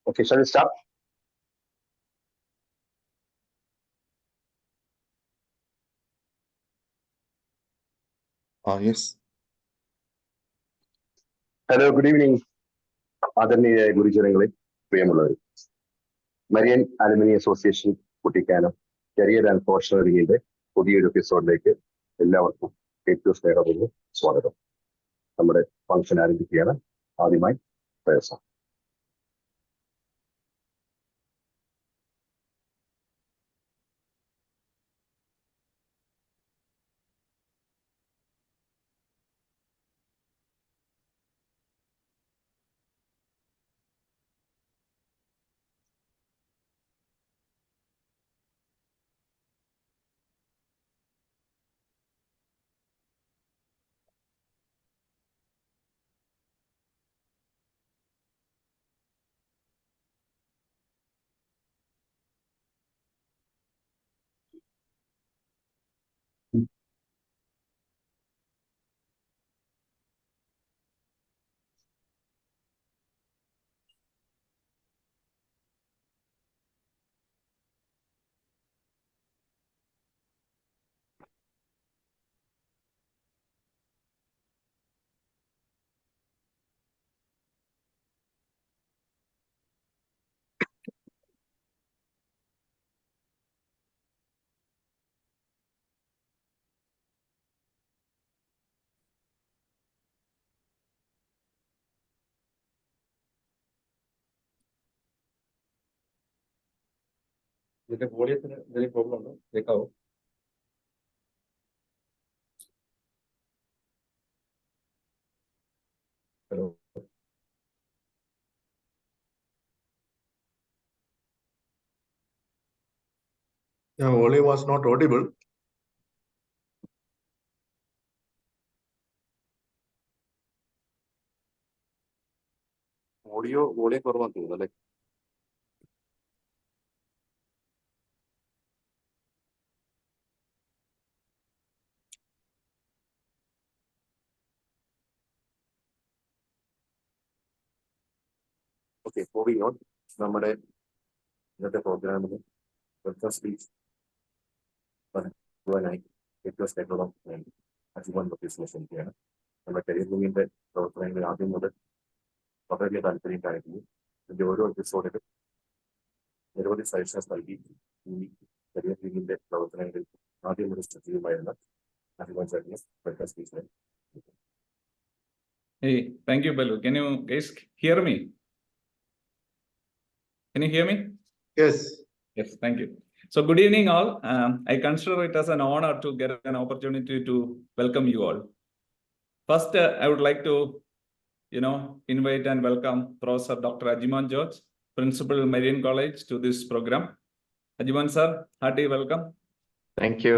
Okay, shall we start? Yes. Hello, good evening. ആദരണീയ ഗുരുജനങ്ങളെ, പ്രിയമുള്ളവർ. Marian alumni association Kuttikkanam career and professional വിങ്ങിന്റെ പുതിയൊരു എപ്പിസോഡിലേക്ക് എല്ലാവർക്കും ഏറ്റവും സ്നേഹപൂർവ്വം സ്വാഗതം. നമ്മുടെ ഫംഗ്ഷൻ ആരംഭിക്കുകയാണ്. ആദ്യമായി പ്രയാസം. ഇതിന്റെ വോളിയത്തിന് എന്തെങ്കിലും പ്രോബ്ലം ഉണ്ടോ? കേൾക്കാവോ? Hello, The volume was not audible. Volume കുറവാന്ന് തോന്നുന്നു അല്ലേ? Okay, moving on. നമ്മുടെ ഇന്നത്തെ പ്രോഗ്രാമിന് വെൽക്കം സ്പീച്ച് പറയുവാനായി ഏറ്റവും സ്നേഹം അജുമാൻ ക്ഷണിക്കുകയാണ്. നമ്മുടെ കരിയർ വിങ്ങിന്റെ പ്രവർത്തനങ്ങളിൽ ആദ്യം മുതൽ വളരെ താല്പര്യം കാണിക്കുന്നു. ഇതിന്റെ ഓരോ എപ്പിസോഡിലും നിരവധി സജഷൻസ് നൽകി ഈ കരിയർ വിങ്ങിന്റെ പ്രവർത്തനങ്ങളിൽ ആദ്യം മുതൽ സജീവമായിരുന്ന അജുമാൻ ചേട്ടന് welcome സ്പീച്ചിനെ. Hey, thank you, Balu. Can you guys hear me? Can you hear me? Yes. Yes, thank you. So good evening all. I consider it as an honor to get an opportunity to welcome you all. First, I would like to, invite and welcome Professor Dr. Ajiman George, Principal Marian College, to this program. Ajiman sir, hearty welcome. Thank you.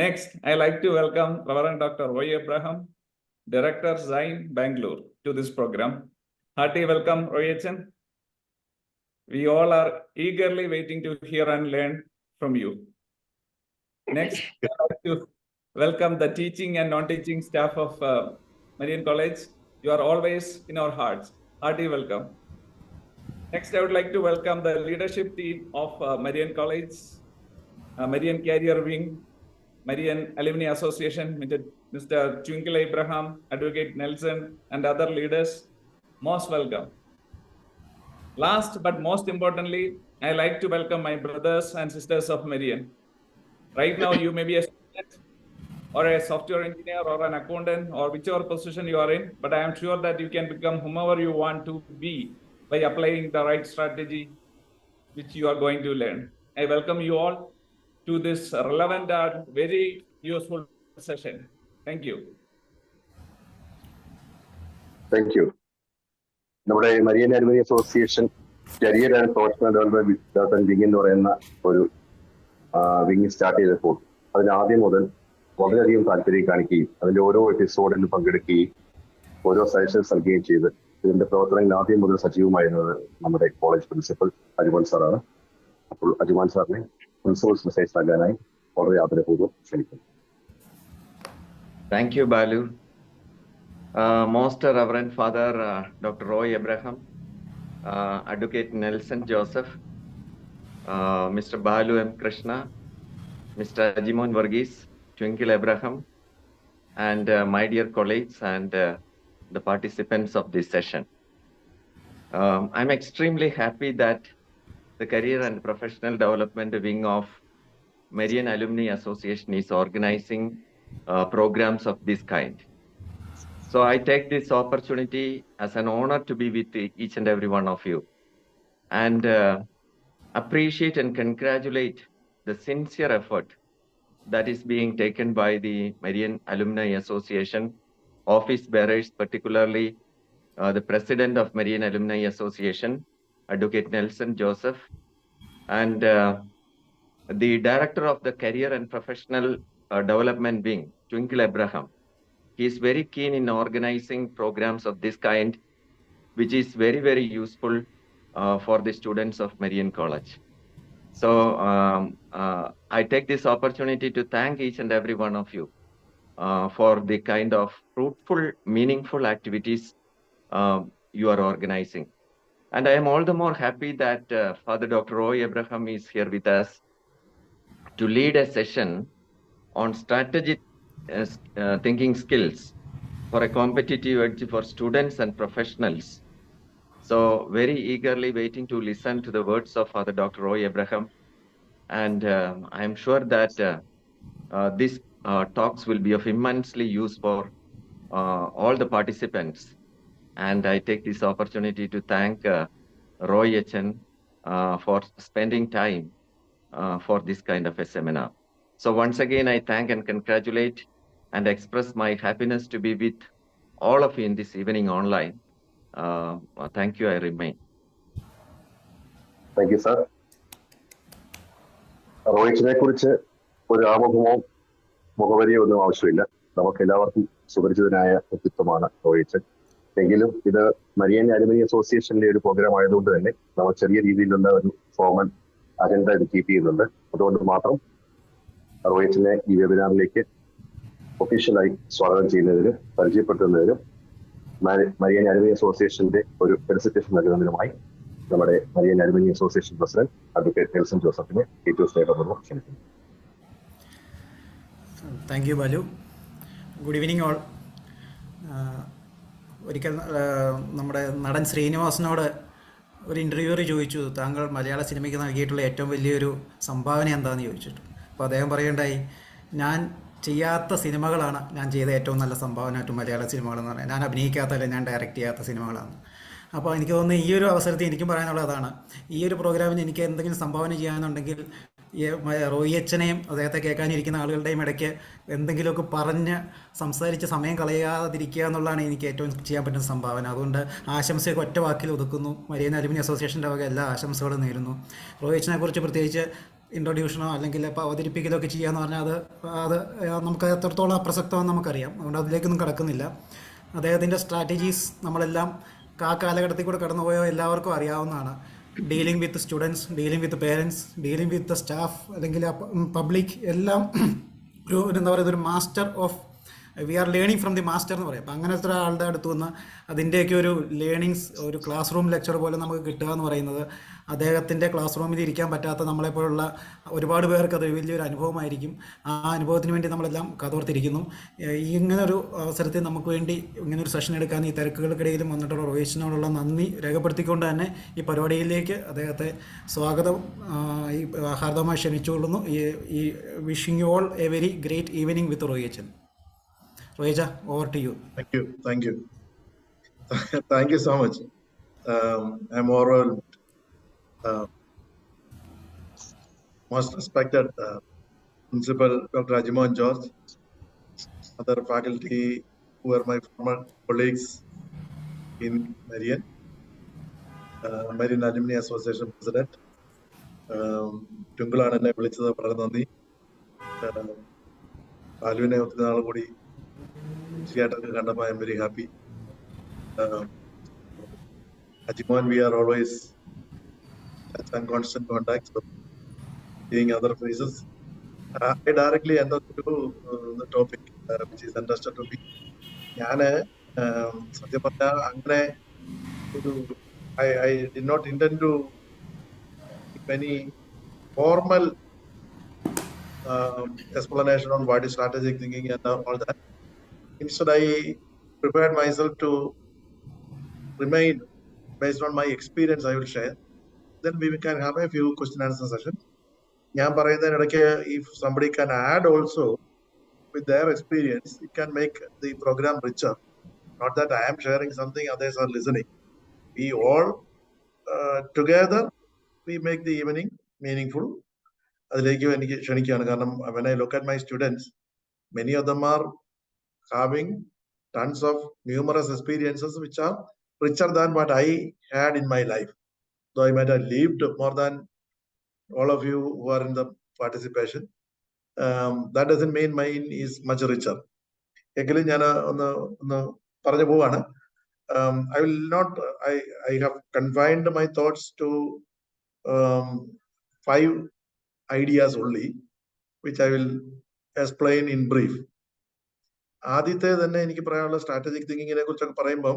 Next, I like to welcome Reverend Dr. Roy Abraham, Director Zain, Bangalore, to this program. Hearty welcome, Roy-chan. We all are eagerly waiting to hear and learn from you. Next, I would like to welcome the teaching and non-teaching staff of Marian College. You are always in our hearts. Hearty welcome. Next, I would like to welcome the leadership team of Marian College, Marian Career Wing, Marian Alumni Association, Mr. Twinkle Abraham, Advocate Nelson, and other leaders. Most welcome. Last but most importantly, I like to welcome my brothers and sisters of Marian. Right now, you may be a student or a software engineer or an accountant or whichever position you are in, but I am sure that you can become whomever you want to be by applying the right strategy which you are going to learn. I welcome you all to this relevant and very useful session. Thank you. Thank you. നമ്മുടെ Marian alumni association career and professional development wing എന്ന് പറയുന്ന ഒരു wing start ചെയ്തപ്പോൾ അതിന് ആദ്യം മുതൽ വളരെയധികം താല്പര്യം കാണിക്കുകയും അതിന്റെ ഓരോ എപ്പിസോഡിലും പങ്കെടുക്കുകയും ഓരോ സജഷൻസ് നൽകുകയും ചെയ്ത് ഇതിന്റെ പ്രവർത്തനങ്ങൾ ആദ്യം മുതൽ സജീവമായിരുന്നത് നമ്മുടെ കോളേജ് പ്രിൻസിപ്പൽ അജുമാൻ സാറാണ്. അപ്പോൾ അജുമാൻ സാറിനെ പ്രിൻസിപ്പൽ മെസ്സേജ് നൽകാനായി വളരെ ആദരപൂർവ്വം ക്ഷണിക്കുന്നു. Thank you, Balu. Most Reverend Father Dr. Roy Abraham, Advocate Nelson Joseph, Mr. Balu M. Krishna, Mr. Ajimon Varghese, Twinkle Abraham, and my dear colleagues and the participants of this session. I'm extremely happy that the Career and Professional Development Wing of Marian Alumni Association is organizing programs of this kind. So I take this opportunity as an honor to be with each and every one of you, and appreciate and congratulate the sincere effort that is being taken by the Marian Alumni Association office bearers, particularly the president of Marian Alumni Association, Advocate Nelson Joseph, and the director of the Career and Professional Development Wing, Twinkle Abraham. He is very keen in organizing programs of this kind, which is very, very useful for the students of Marian College. So I take this opportunity to thank each and every one of you for the kind of fruitful, meaningful activities you are organizing. And I am all the more happy that Father Dr. Roy Abraham is here with us to lead a session on strategic thinking skills for a competitive edge for students and professionals. So very eagerly waiting to listen to the words of Father Dr. Roy Abraham. And I am sure that these talks will be of immensely use for all the participants. And I take this opportunity to thank Roy Echen for spending time for this kind of a seminar. So once again, I thank and congratulate and express my happiness to be with all of you in this evening online. Thank you, I remain. Thank you sir. റോയിച്ചിനെ കുറിച്ച് ഒരു ആമുഖമോ മുഖവരിയോ ഒന്നും ആവശ്യമില്ല. നമുക്ക് എല്ലാവർക്കും സുപരിചിതനായ വ്യക്തിത്വമാണ് റോയിച്ചൻ. എങ്കിലും ഇത് മരിയൻ അലുമിനി അസോസിയേഷന്റെ ഒരു പ്രോഗ്രാം ആയതുകൊണ്ട് തന്നെ നമ്മൾ ചെറിയ രീതിയിലുള്ള ഒരു ഫോമൽ അജണ്ട ഇത് കീപ്പ് ചെയ്യുന്നുണ്ട്. അതുകൊണ്ട് മാത്രം റോയിച്ചിനെ ഈ വെബിനാറിലേക്ക് ഒഫീഷ്യലായി സ്വാഗതം ചെയ്യുന്നതിനും പരിചയപ്പെടുത്തുന്നതിനും മരിയൻ അലുമിനി അസോസിയേഷന്റെ ഒരു ഫെലിസിറ്റേഷൻ നൽകുന്നതിനുമായി നമ്മുടെ Marian alumni association president advocate Nelson ജോസഫിനെ ഏറ്റവും സ്നേഹപൂർവ്വം ക്ഷണിക്കുന്നു. Thank you Balu. Good evening all. ഒരിക്കൽ നമ്മുടെ നടൻ ശ്രീനിവാസനോട് ഒരു ഇൻ്റർവ്യൂവർ ചോദിച്ചു, താങ്കൾ മലയാള സിനിമയ്ക്ക് നൽകിയിട്ടുള്ള ഏറ്റവും വലിയൊരു സംഭാവന എന്താണെന്ന് ചോദിച്ചിട്ട്. അപ്പോൾ അദ്ദേഹം പറയേണ്ടായി, ഞാൻ ചെയ്യാത്ത സിനിമകളാണ് ഞാൻ ചെയ്ത ഏറ്റവും നല്ല സംഭാവന ടു മലയാള സിനിമകളെന്ന് പറഞ്ഞാൽ. ഞാൻ അഭിനയിക്കാത്തല്ല, ഞാൻ ഡയറക്റ്റ് ചെയ്യാത്ത സിനിമകളാണ്. അപ്പോൾ എനിക്ക് തോന്നുന്നു ഈ ഒരു അവസരത്തിൽ എനിക്കും പറയാനുള്ളതാണ്, ഈ ഒരു പ്രോഗ്രാമിന് എനിക്ക് എന്തെങ്കിലും സംഭാവന ചെയ്യാനുണ്ടെങ്കിൽ റോയി അച്ഛനെയും അദ്ദേഹത്തെ കേൾക്കാനിരിക്കുന്ന ആളുകളുടെയും ഇടയ്ക്ക് എന്തെങ്കിലുമൊക്കെ പറഞ്ഞ് സംസാരിച്ച് സമയം കളയാതിരിക്കുക എന്നുള്ളതാണ് എനിക്ക് ഏറ്റവും ചെയ്യാൻ പറ്റുന്ന സംഭാവന. അതുകൊണ്ട് ആശംസയൊക്കെ ഒറ്റ വാക്കിൽ ഒതുക്കുന്നു. മരിയൻ അലുമിനി അസോസിയേഷൻ്റെ വക എല്ലാ ആശംസകളും നേരുന്നു. റോയി അച്ഛനെ കുറിച്ച് പ്രത്യേകിച്ച് ഇൻട്രൊഡ്യൂഷനോ അല്ലെങ്കിൽ ഇപ്പോൾ അവതരിപ്പിക്കലോ ഒക്കെ ചെയ്യാന്ന് പറഞ്ഞാൽ അത് നമുക്ക് എത്രത്തോളം അപ്രസക്തമാണെന്ന് നമുക്കറിയാം. അതുകൊണ്ട് അതിലേക്കൊന്നും കടക്കുന്നില്ല. അദ്ദേഹത്തിൻ്റെ സ്ട്രാറ്റജീസ് നമ്മളെല്ലാം ആ കാലഘട്ടത്തിൽ കൂടെ കടന്നുപോയ എല്ലാവർക്കും അറിയാവുന്നതാണ്. Dealing with students, dealing with parents, dealing with staff അല്ലെങ്കിൽ പബ്ലിക് എല്ലാം എന്താ പറയുക, ഒരു master of we are learning from the master എന്ന് പറയും. അപ്പം അങ്ങനത്തെ ഒരാളുടെ അടുത്ത് നിന്ന് അതിൻ്റെയൊക്കെ ഒരു ലേണിങ്സ്, ഒരു ക്ലാസ് റൂം ലെക്ചർ പോലെ നമുക്ക് കിട്ടുക എന്ന് പറയുന്നത് അദ്ദേഹത്തിൻ്റെ ക്ലാസ് റൂമിൽ ഇരിക്കാൻ പറ്റാത്ത നമ്മളെപ്പോലുള്ള ഒരുപാട് പേർക്ക് അത് വലിയൊരു അനുഭവമായിരിക്കും. ആ അനുഭവത്തിന് വേണ്ടി നമ്മളെല്ലാം കാതോർത്തിരിക്കുന്നു. ഇങ്ങനൊരു അവസരത്തിൽ നമുക്ക് വേണ്ടി ഇങ്ങനൊരു സെഷൻ എടുക്കാൻ ഈ തിരക്കുകൾക്കിടയിലും വന്നിട്ടുള്ള റോയിച്ചിനോടുള്ള നന്ദി രേഖപ്പെടുത്തിക്കൊണ്ട് തന്നെ ഈ പരിപാടിയിലേക്ക് അദ്ദേഹത്തെ സ്വാഗതം ഈ ഹാർദവമായി ക്ഷണിച്ചുകൊള്ളുന്നു. ഈ wishing you all A very great evening with Roychan. Roija, over to you. Thank you. Thank you so much. I'm overwhelmed. Most respected Principal Dr. Ajimon George, other faculty who are my former colleagues in Marian Alumni Association President. Tungulan എന്നെ വിളിച്ചത് വളരെ നന്ദി. ബാലുവിനെ ഒത്തിരി നാൾ കൂടി തീർച്ചയായിട്ടൊക്കെ കണ്ടപ്പോൾ I am very happy. Ajimon, we are always in constant contact, so seeing other faces. I directly enter to the topic which is interested to me. ഞാൻ സത്യം പറഞ്ഞാൽ അങ്ങനെ ഒരു I did not intend to give any formal explanation on what is strategic thinking and all that. Instead, I prepared myself to remain based on my experience. I will share. Then we can have a few question and answer sessions. If somebody can add also with their experience, it can make the program richer. Not that I am sharing something, others are listening. We all together, we make the evening meaningful. When I look at my students, many of them are having tons of numerous experiences which are richer than what I had in my life. Though I might have lived more than all of you who are in the participation, that doesn't mean mine is much richer. I will not, I have confined my thoughts to 5 ideas only, which I will explain in brief. ആദ്യത്തെ തന്നെ എനിക്ക് പറയാനുള്ള strategic തിങ്കിങ്ങിനെ കുറിച്ചൊക്കെ പറയുമ്പം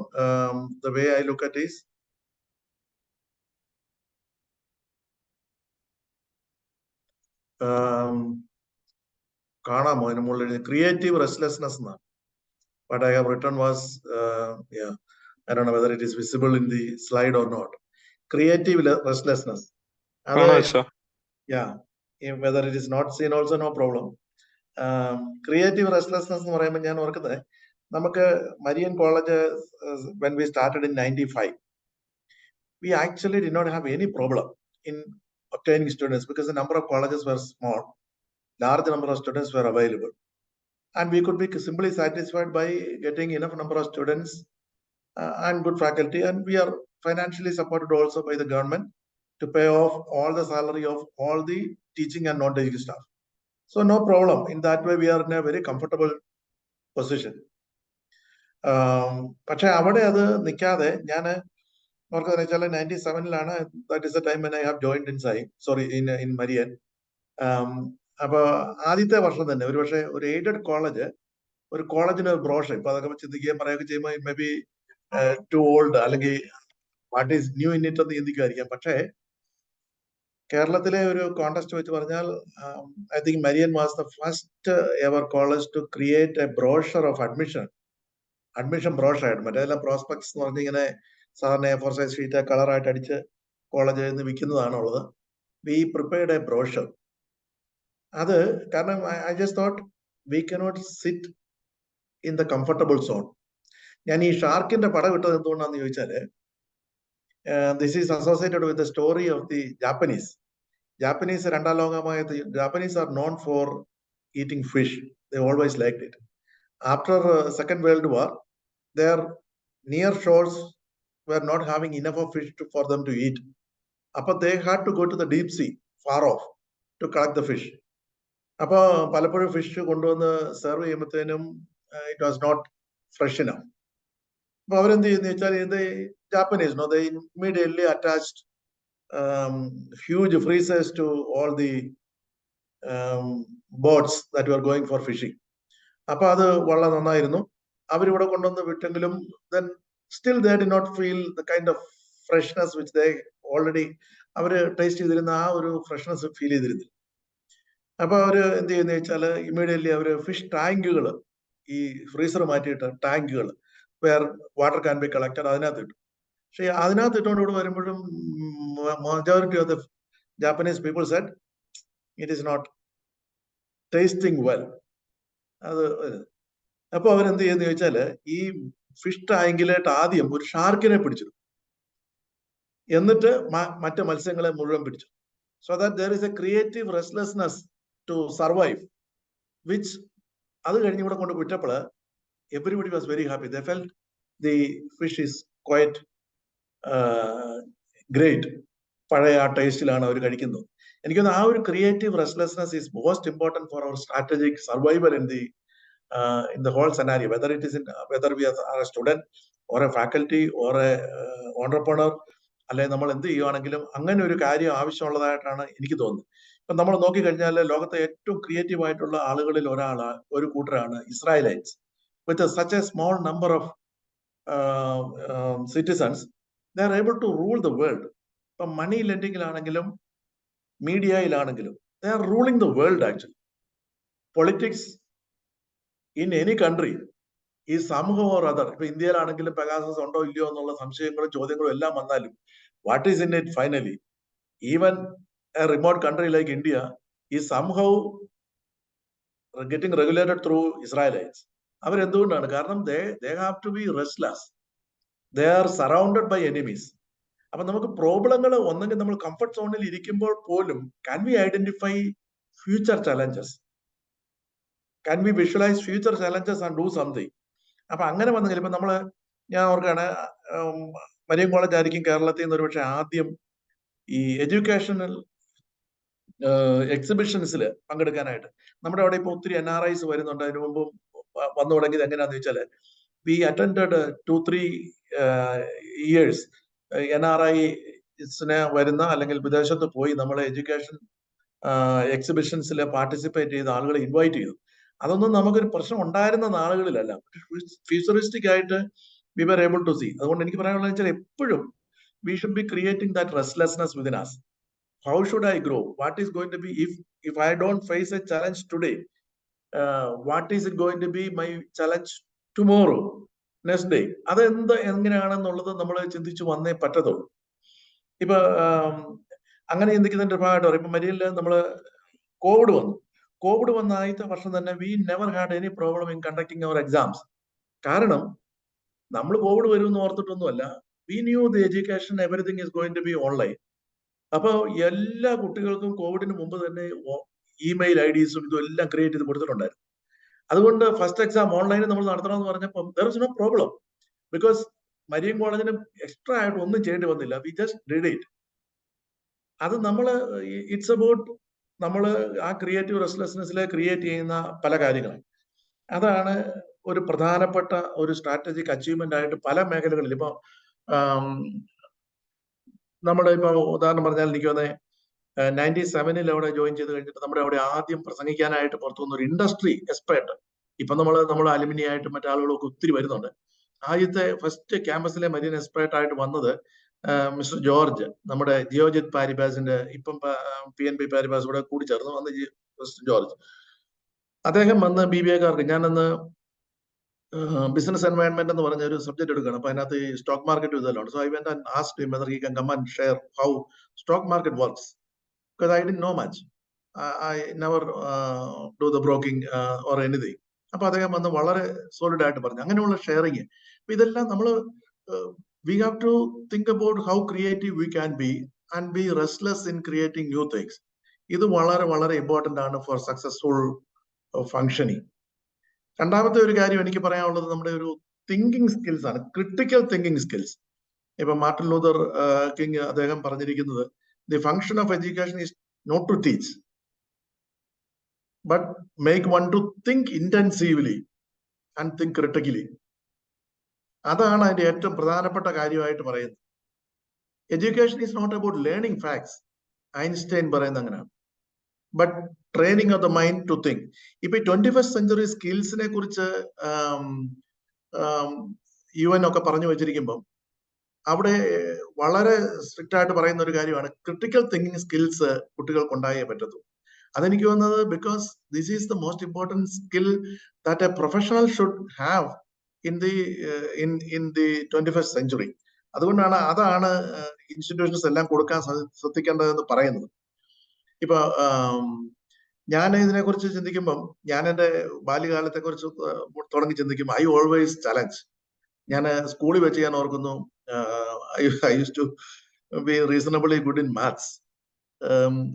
the way I look at is കാണാമോ അതിന് മുകളിൽ creative restlessness എന്നാണ്. What I have written was, I don't know whether it is visible in the slide or not. Creative restlessness. Yeah, whether it is not seen also, no problem. Creative restlessness എന്ന് പറയുമ്പോൾ ഞാൻ ഓർക്കുന്നത് നമുക്ക് Marian College, when we started in 95, we actually did not have any problem in obtaining students because the number of colleges were small, large number of students were available, and we could be simply satisfied by getting enough number of students and good faculty, and we are financially supported also by the government to pay off all the salary of all the teaching and non-teaching staff. So no problem. In that way, we are in a very comfortable position. പക്ഷെ അവിടെ അത് നിൽക്കാതെ ഞാൻ ഓർക്കുന്നത് വെച്ചാൽ 97-ലാണ്, that is the time when I have joined in Marian. അപ്പൊ ആദ്യത്തെ വർഷം തന്നെ ഒരുപക്ഷെ ഒരു എയ്ഡഡ് കോളേജ്, ഒരു കോളേജിന് ഒരു ബ്രോഷർ, ഇപ്പൊ അതൊക്കെ ചിന്തിക്കുകയും പറയുകയൊക്കെ ചെയ്യുമ്പോൾ മേ ബി ടു ഓൾഡ് അല്ലെങ്കിൽ what is new in it എന്ന് ചിന്തിക്കുമായിരിക്കാം. പക്ഷേ കേരളത്തിലെ ഒരു കോണ്ടസ്റ്റ് വെച്ച് പറഞ്ഞാൽ I think Marian was the first ever college to create a brochure of admission brochure. മറ്റേതെല്ലാം പ്രോസ്പെക്ട്സ് എന്ന് പറഞ്ഞ് ഇങ്ങനെ സാധാരണ A4 സൈസ് ഷീറ്റ് കളറായിട്ട് അടിച്ച് കോളേജിൽ നിന്ന് വിൽക്കുന്നതാണുള്ളത്. We prepared a brochure. അത് കാരണം I just thought we cannot sit in the comfortable zone. ഞാൻ ഈ ഷാർക്കിന്റെ പടം ഇട്ടത് എന്തുകൊണ്ടാന്ന് ചോദിച്ചാല്, this is associated with the story of the Japanese. രണ്ടാം ലോകമഹായുദ്ധ Japanese are known for eating fish. They always liked it. After Second World War, their near shores were not having enough of fish for them to eat. But they had to go to the deep sea, far off, to collect the fish. അപ്പോൾ പലപ്പോഴും fish കൊണ്ടുവന്ന് serve ചെയ്യുമ്പോഴത്തേനും it was not fresh enough. അപ്പോൾ അവരെന്ത് ചെയ്യുന്ന വെച്ചാൽ Japanese, they immediately attached huge freezers to all the boats that were going for fishing. അപ്പൊ അത് വളരെ നന്നായിരുന്നു. അവരിവിടെ കൊണ്ടുവന്ന് വിട്ടെങ്കിലും then still they did not feel the kind of freshness which they already അവര് ടേസ്റ്റ് ചെയ്തിരുന്ന ആ ഒരു ഫ്രഷ്നെസ് ഫീൽ ചെയ്തിരുന്നില്ല. അപ്പൊ അവര് എന്ത് ചെയ്യുന്ന വെച്ചാല് ഇമ്മീഡിയറ്റ്ലി അവര് ഫിഷ് ടാങ്കുകൾ, ഈ ഫ്രീസർ മാറ്റിയിട്ട് ടാങ്കുകൾ where water can be collected അതിനകത്ത് ഇട്ടു. പക്ഷെ അതിനകത്ത് ഇട്ടുകൊണ്ട് ഇവിടെ വരുമ്പോഴും majority of the Japanese people said it is not tasting well. അപ്പൊ അവരെന്ത് ചെയ്യുന്ന ചോദിച്ചാല് ഈ ഫിഷ് ടാങ്കിലായിട്ട് ആദ്യം ഒരു ഷാർക്കിനെ പിടിച്ചു, എന്നിട്ട് മറ്റു മത്സ്യങ്ങളെ മുഴുവൻ പിടിച്ചു. So that there is a creative restlessness to survive, which അത് കഴിഞ്ഞ് ഇവിടെ കൊണ്ട് വിട്ടപ്പോൾ everybody was very happy. They felt the fish is quite great. പഴയ ആ ടേസ്റ്റിലാണ് അവർ കഴിക്കുന്നത്. എനിക്കൊന്ന് ആ ഒരു creative restlessness is most important for our strategic survival in the whole scenario, whether we are a student or a faculty or a entrepreneur, അല്ലെങ്കിൽ നമ്മൾ എന്ത് ചെയ്യുവാണെങ്കിലും അങ്ങനെ ഒരു കാര്യം ആവശ്യമുള്ളതായിട്ടാണ് എനിക്ക് തോന്നുന്നത്. ഇപ്പൊ നമ്മൾ നോക്കിക്കഴിഞ്ഞാൽ ലോകത്തെ ഏറ്റവും ക്രിയേറ്റീവ് ആയിട്ടുള്ള ആളുകളിൽ ഒരു കൂട്ടരാണ് Israelites. With such a small number of citizens, they are able to rule the world. ഇപ്പം മണി ലെൻഡിങ്ങിലാണെങ്കിലും മീഡിയയിലാണെങ്കിലും they are ruling the world actually. Politics in any country is somehow or other. ഇപ്പൊ ഇന്ത്യയിലാണെങ്കിലും പെഗാസസ് ഉണ്ടോ ഇല്ലയോ എന്നുള്ള സംശയങ്ങളും ചോദ്യങ്ങളും എല്ലാം വന്നാലും what is in it finally? Even a remote country like India is somehow getting regulated through Israelites. അവരെന്തുകൊണ്ടാണ്? കാരണം they have to be restless. They are surrounded by enemies. അപ്പൊ നമുക്ക് പ്രോബ്ലങ്ങൾ ഒന്നെങ്കിൽ നമ്മൾ കംഫർട്ട് സോണിൽ ഇരിക്കുമ്പോൾ പോലും can we identify future challenges? Can we visualize future challenges and do something? അപ്പൊ അങ്ങനെ വന്നെങ്കിൽ ഇപ്പൊ നമ്മള് ഞാൻ ഓർക്കാണ് മരിയൻ കോളേജ് ആയിരിക്കും കേരളത്തിൽ നിന്ന് ഒരുപക്ഷെ ആദ്യം ഈ എഡ്യൂക്കേഷണൽ എക്സിബിഷൻസിൽ പങ്കെടുക്കാനായിട്ട്. നമ്മുടെ അവിടെ ഇപ്പൊ ഒത്തിരി NRIs വരുന്നുണ്ട്. അതിനു മുമ്പ് വന്നു തുടങ്ങിയത് എങ്ങനെയാന്ന് വെച്ചാല് വി അറ്റൻഡഡ് 2-3 years NRIസിനെ വരുന്ന അല്ലെങ്കിൽ വിദേശത്ത് പോയി നമ്മളെ എഡ്യൂക്കേഷൻ എക്സിബിഷൻസിൽ പാർട്ടിസിപ്പേറ്റ് ചെയ്ത ആളുകളെ ഇൻവൈറ്റ് ചെയ്തു. അതൊന്നും നമുക്കൊരു പ്രശ്നം ഉണ്ടായിരുന്ന നാളുകളിലല്ല. ഫ്യൂച്ചറിസ്റ്റിക് ആയിട്ട് we were able to see. അതുകൊണ്ട് എനിക്ക് പറയാനുള്ളത് വെച്ചാൽ എപ്പോഴും we should be creating that restlessness within us. How should I grow? What is going to be if I don't face a challenge today? What is it going to be my challenge tomorrow, next day? അതെന്ത് എങ്ങനെയാണെന്നുള്ളത് നമ്മൾ ചിന്തിച്ചു വന്നേ പറ്റത്തുള്ളൂ. ഇപ്പൊ അങ്ങനെ ചിന്തിക്കുന്നതിന്റെ ഭാഗമായിട്ട് പറയും. ഇപ്പൊ മരിയല്ല നമ്മള് കോവിഡ് വന്ന ആദ്യത്തെ വർഷം തന്നെ we never had any problem in conducting our exams. കാരണം നമ്മൾ കോവിഡ് വരുമെന്ന് ഓർത്തിട്ടൊന്നുമല്ല. We knew the education everything is going to be online. അപ്പൊ എല്ലാ കുട്ടികൾക്കും കോവിഡിന് മുമ്പ് തന്നെ ഇമെയിൽ IDസും ഇതും എല്ലാം ക്രിയേറ്റ് ചെയ്ത് കൊടുത്തിട്ടുണ്ടായിരുന്നു. അതുകൊണ്ട് ഫസ്റ്റ് എക്സാം ഓൺലൈനിൽ നമ്മൾ നടത്തണമെന്ന് പറഞ്ഞപ്പോൾ there is no problem because Marian കോളേജിന് എക്സ്ട്രാ ആയിട്ട് ഒന്നും ചെയ്യേണ്ടി വന്നില്ല. We just did it. അത് നമ്മള് ഇറ്റ്സ് അബൌട്ട് നമ്മള് ആ ക്രിയേറ്റീവ് റെസ്റ്റ്ലെസ്നെസ്സിൽ ക്രിയേറ്റ് ചെയ്യുന്ന പല കാര്യങ്ങളും. അതാണ് ഒരു പ്രധാനപ്പെട്ട ഒരു സ്ട്രാറ്റജിക് അച്ചീവ്മെന്റ് ആയിട്ട് പല മേഖലകളിൽ. ഇപ്പൊ നമ്മുടെ ഇപ്പൊ ഉദാഹരണം പറഞ്ഞാൽ എനിക്ക് വന്നേ 97 അവിടെ ജോയിൻ ചെയ്ത് കഴിഞ്ഞിട്ട് നമ്മുടെ അവിടെ ആദ്യം പ്രസംഗിക്കാനായിട്ട് പുറത്തുനിന്ന് ഒരു ഇൻഡസ്ട്രി എക്സ്പേർട്ട്. ഇപ്പൊ നമ്മൾ അലുമിനി ആയിട്ട് മറ്റാളുകളൊക്കെ ഒത്തിരി വരുന്നുണ്ട്. ആദ്യത്തെ ഫസ്റ്റ് ക്യാമ്പസിലെ മരിയൻ എക്സ്പേർട്ട് ആയിട്ട് വന്നത് മിസ്റ്റർ ജോർജ്, നമ്മുടെ ജിയോജിത് പാരിബാസിന്റെ ഇപ്പം PNB പാരിബാസ് കൂടെ കൂടി ചേർന്ന് വന്ന് മിസ്റ്റർ ജോർജ്. അദ്ദേഹം വന്ന് BBA-കാർക്ക് ഞാനന്ന് ബിസിനസ് എൻവയൺമെന്റ് എന്ന് പറഞ്ഞ ഒരു സബ്ജക്ട് എടുക്കണം. അപ്പൊ അതിനകത്ത് ഈ സ്റ്റോക്ക് മാർക്കറ്റ് ഇതെല്ലാം. So I went and asked him whether he can come and share how stock market works because I didn't know much. I never do the broking or anything. അപ്പൊ അദ്ദേഹം വന്ന് വളരെ solid ആയിട്ട് പറഞ്ഞു. അങ്ങനെയുള്ള sharing. അപ്പൊ ഇതെല്ലാം നമ്മൾ we have to think about how creative we can be and be restless in creating new things. ഇത് വളരെ വളരെ ഇമ്പോർട്ടന്റ് ആണ് ഫോർ സക്സസ്ഫുൾ ഫങ്ഷനിങ്. രണ്ടാമത്തെ ഒരു കാര്യം എനിക്ക് പറയാനുള്ളത് നമ്മുടെ ഒരു തിങ്കിങ് സ്കിൽസ് ആണ്, ക്രിട്ടിക്കൽ തിങ്കിങ് സ്കിൽസ്. ഇപ്പൊ മാർട്ടിൻ ലൂതർ കിങ് അദ്ദേഹം പറഞ്ഞിരിക്കുന്നത് the function of education is not to teach but make one to think intensively and think critically. അതാണ് അതിന്റെ ഏറ്റവും പ്രധാനപ്പെട്ട കാര്യമായിട്ട് പറയുന്നത്. Education is not about learning facts, Einstein പറയുന്നത് അങ്ങനെയാണ്, but training of the mind to think. ഇപ്പൊ 21st century സ്കിൽസിനെ കുറിച്ച് UN ഒക്കെ പറഞ്ഞു വെച്ചിരിക്കുമ്പം അവിടെ വളരെ സ്ട്രിക്റ്റ് ആയിട്ട് പറയുന്ന ഒരു കാര്യമാണ് ക്രിട്ടിക്കൽ തിങ്കിങ് സ്കിൽസ് കുട്ടികൾക്ക് ഉണ്ടായേ പറ്റത്തുള്ളൂ. അതെനിക്ക് വന്നത് because this is the most important skill that A professional should have in the 21st century. അതുകൊണ്ടാണ് അതാണ് ഇൻസ്റ്റിറ്റ്യൂഷൻസ് എല്ലാം കൊടുക്കാൻ ശ്രദ്ധിക്കേണ്ടതെന്ന് പറയുന്നത്. ഇപ്പൊ ഞാൻ ഇതിനെക്കുറിച്ച് ചിന്തിക്കുമ്പം ഞാൻ എൻ്റെ ബാല്യകാലത്തെ കുറിച്ച് തുടങ്ങി ചിന്തിക്കുമ്പോൾ ഐ ഓൾവേസ് ചലഞ്ച്. ഞാൻ സ്കൂളിൽ വെച്ച് ഞാൻ ഓർക്കുന്നു I use to be reasonably good in maths.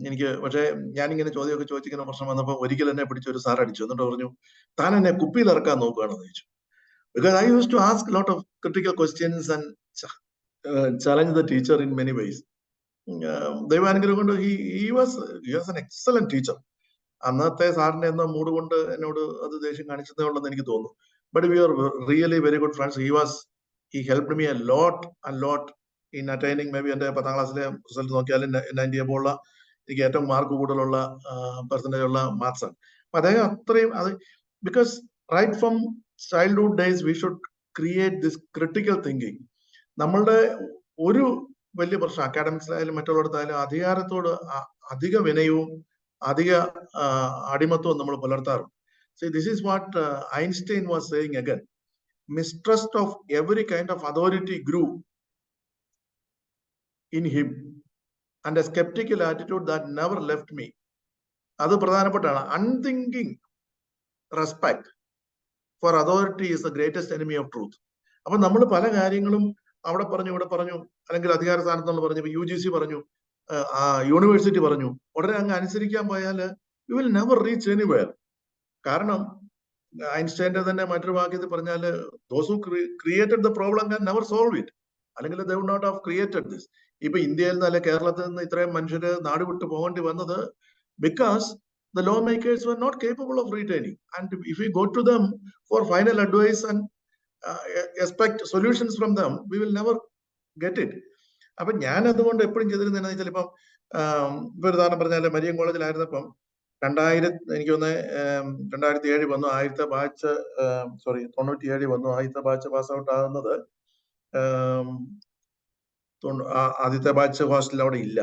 എനിക്ക് പക്ഷേ ഞാനിങ്ങനെ ചോദ്യമൊക്കെ ചോദിച്ചിങ്ങനെ പ്രശ്നം വന്നപ്പോൾ ഒരിക്കൽ എന്നെ പിടിച്ച് ഒരു സാർ അടിച്ചു. എന്നിട്ട് പറഞ്ഞു, താൻ എന്നെ കുപ്പിയിൽ ഇറക്കാൻ നോക്കുകയാണെന്ന് ചോദിച്ചു. Because I use to ask lot of critical questions and challenge the teacher in many ways. ദൈവാനുഗ്രഹം കൊണ്ട് he was an excellent teacher. അന്നത്തെ സാറിന്റെ എന്ന മൂഡ് കൊണ്ട് എന്നോട് അത് ദേഷ്യം കാണിച്ചതേ ഉള്ളെന്ന് എനിക്ക് തോന്നുന്നു. But we are really very good friends. He helped me a lot in attaining maybe എൻ്റെ 10th ക്ലാസ്സിലെ റിസൾട്ട് നോക്കിയാൽ 90 above ഉള്ള എനിക്ക് ഏറ്റവും മാർക്ക് കൂടുതലുള്ള പെർസെൻറ്റേജ് ഉള്ള മാത്സ് ആണ്. അപ്പൊ അദ്ദേഹം അത്രയും അത് because right from childhood days we should create this critical thinking. നമ്മളുടെ ഒരു വലിയ പ്രശ്നം അക്കാഡമിക്സിലായാലും മറ്റുള്ളിടത്തായാലും അധികാരത്തോട് അധിക വിനയവും അധിക അടിമത്വവും നമ്മൾ പുലർത്താറുണ്ട്. See, this is what Einstein was saying again. Mistrust of every kind of authority grew in him, and a skeptical attitude that never left me. അത് പ്രധാനപ്പെട്ടാണ്. Unthinking respect for authority is the greatest enemy of truth. അപ്പൊ നമ്മൾ പല കാര്യങ്ങളും അവിടെ പറഞ്ഞു ഇവിടെ പറഞ്ഞു, അല്ലെങ്കിൽ അധികാര സ്ഥാനത്തുള്ള പറഞ്ഞു, UGC പറഞ്ഞു, യൂണിവേഴ്സിറ്റി പറഞ്ഞു, ഉടനെ അങ്ങ് അനുസരിക്കാൻ പോയാൽ you will never reach anywhere. കാരണം ഐൻസ്റ്റൈൻ്റെ തന്നെ മറ്റൊരു വാക്യത്തിൽ പറഞ്ഞാൽ those who created the problem can never solve it, അല്ലെങ്കിൽ they would not have created this. ഇപ്പൊ ഇന്ത്യയിൽ നിന്ന് അല്ലെ കേരളത്തിൽ നിന്ന് ഇത്രയും മനുഷ്യര് നാട് വിട്ടു പോകേണ്ടി വന്നത് because the lawmakers were not capable of retaining. And if we go to them for final advice and expect solutions from them, we will never get it. അപ്പൊ ഞാൻ അതുകൊണ്ട് എപ്പോഴും ചെയ്തിരുന്ന ചിലപ്പം ഇപ്പൊ ഒരു ഉദാഹരണം പറഞ്ഞാല് മരിയൻ കോളേജിലായിരുന്നപ്പം 2007 വന്നു, ആദ്യത്തെ ബാച്ച് 97 വന്നു, ആദ്യത്തെ ബാച്ച് പാസ് ഔട്ട് ആകുന്നത്. ആദ്യത്തെ ബാച്ച് ഹോസ്റ്റലിൽ അവിടെ ഇല്ല,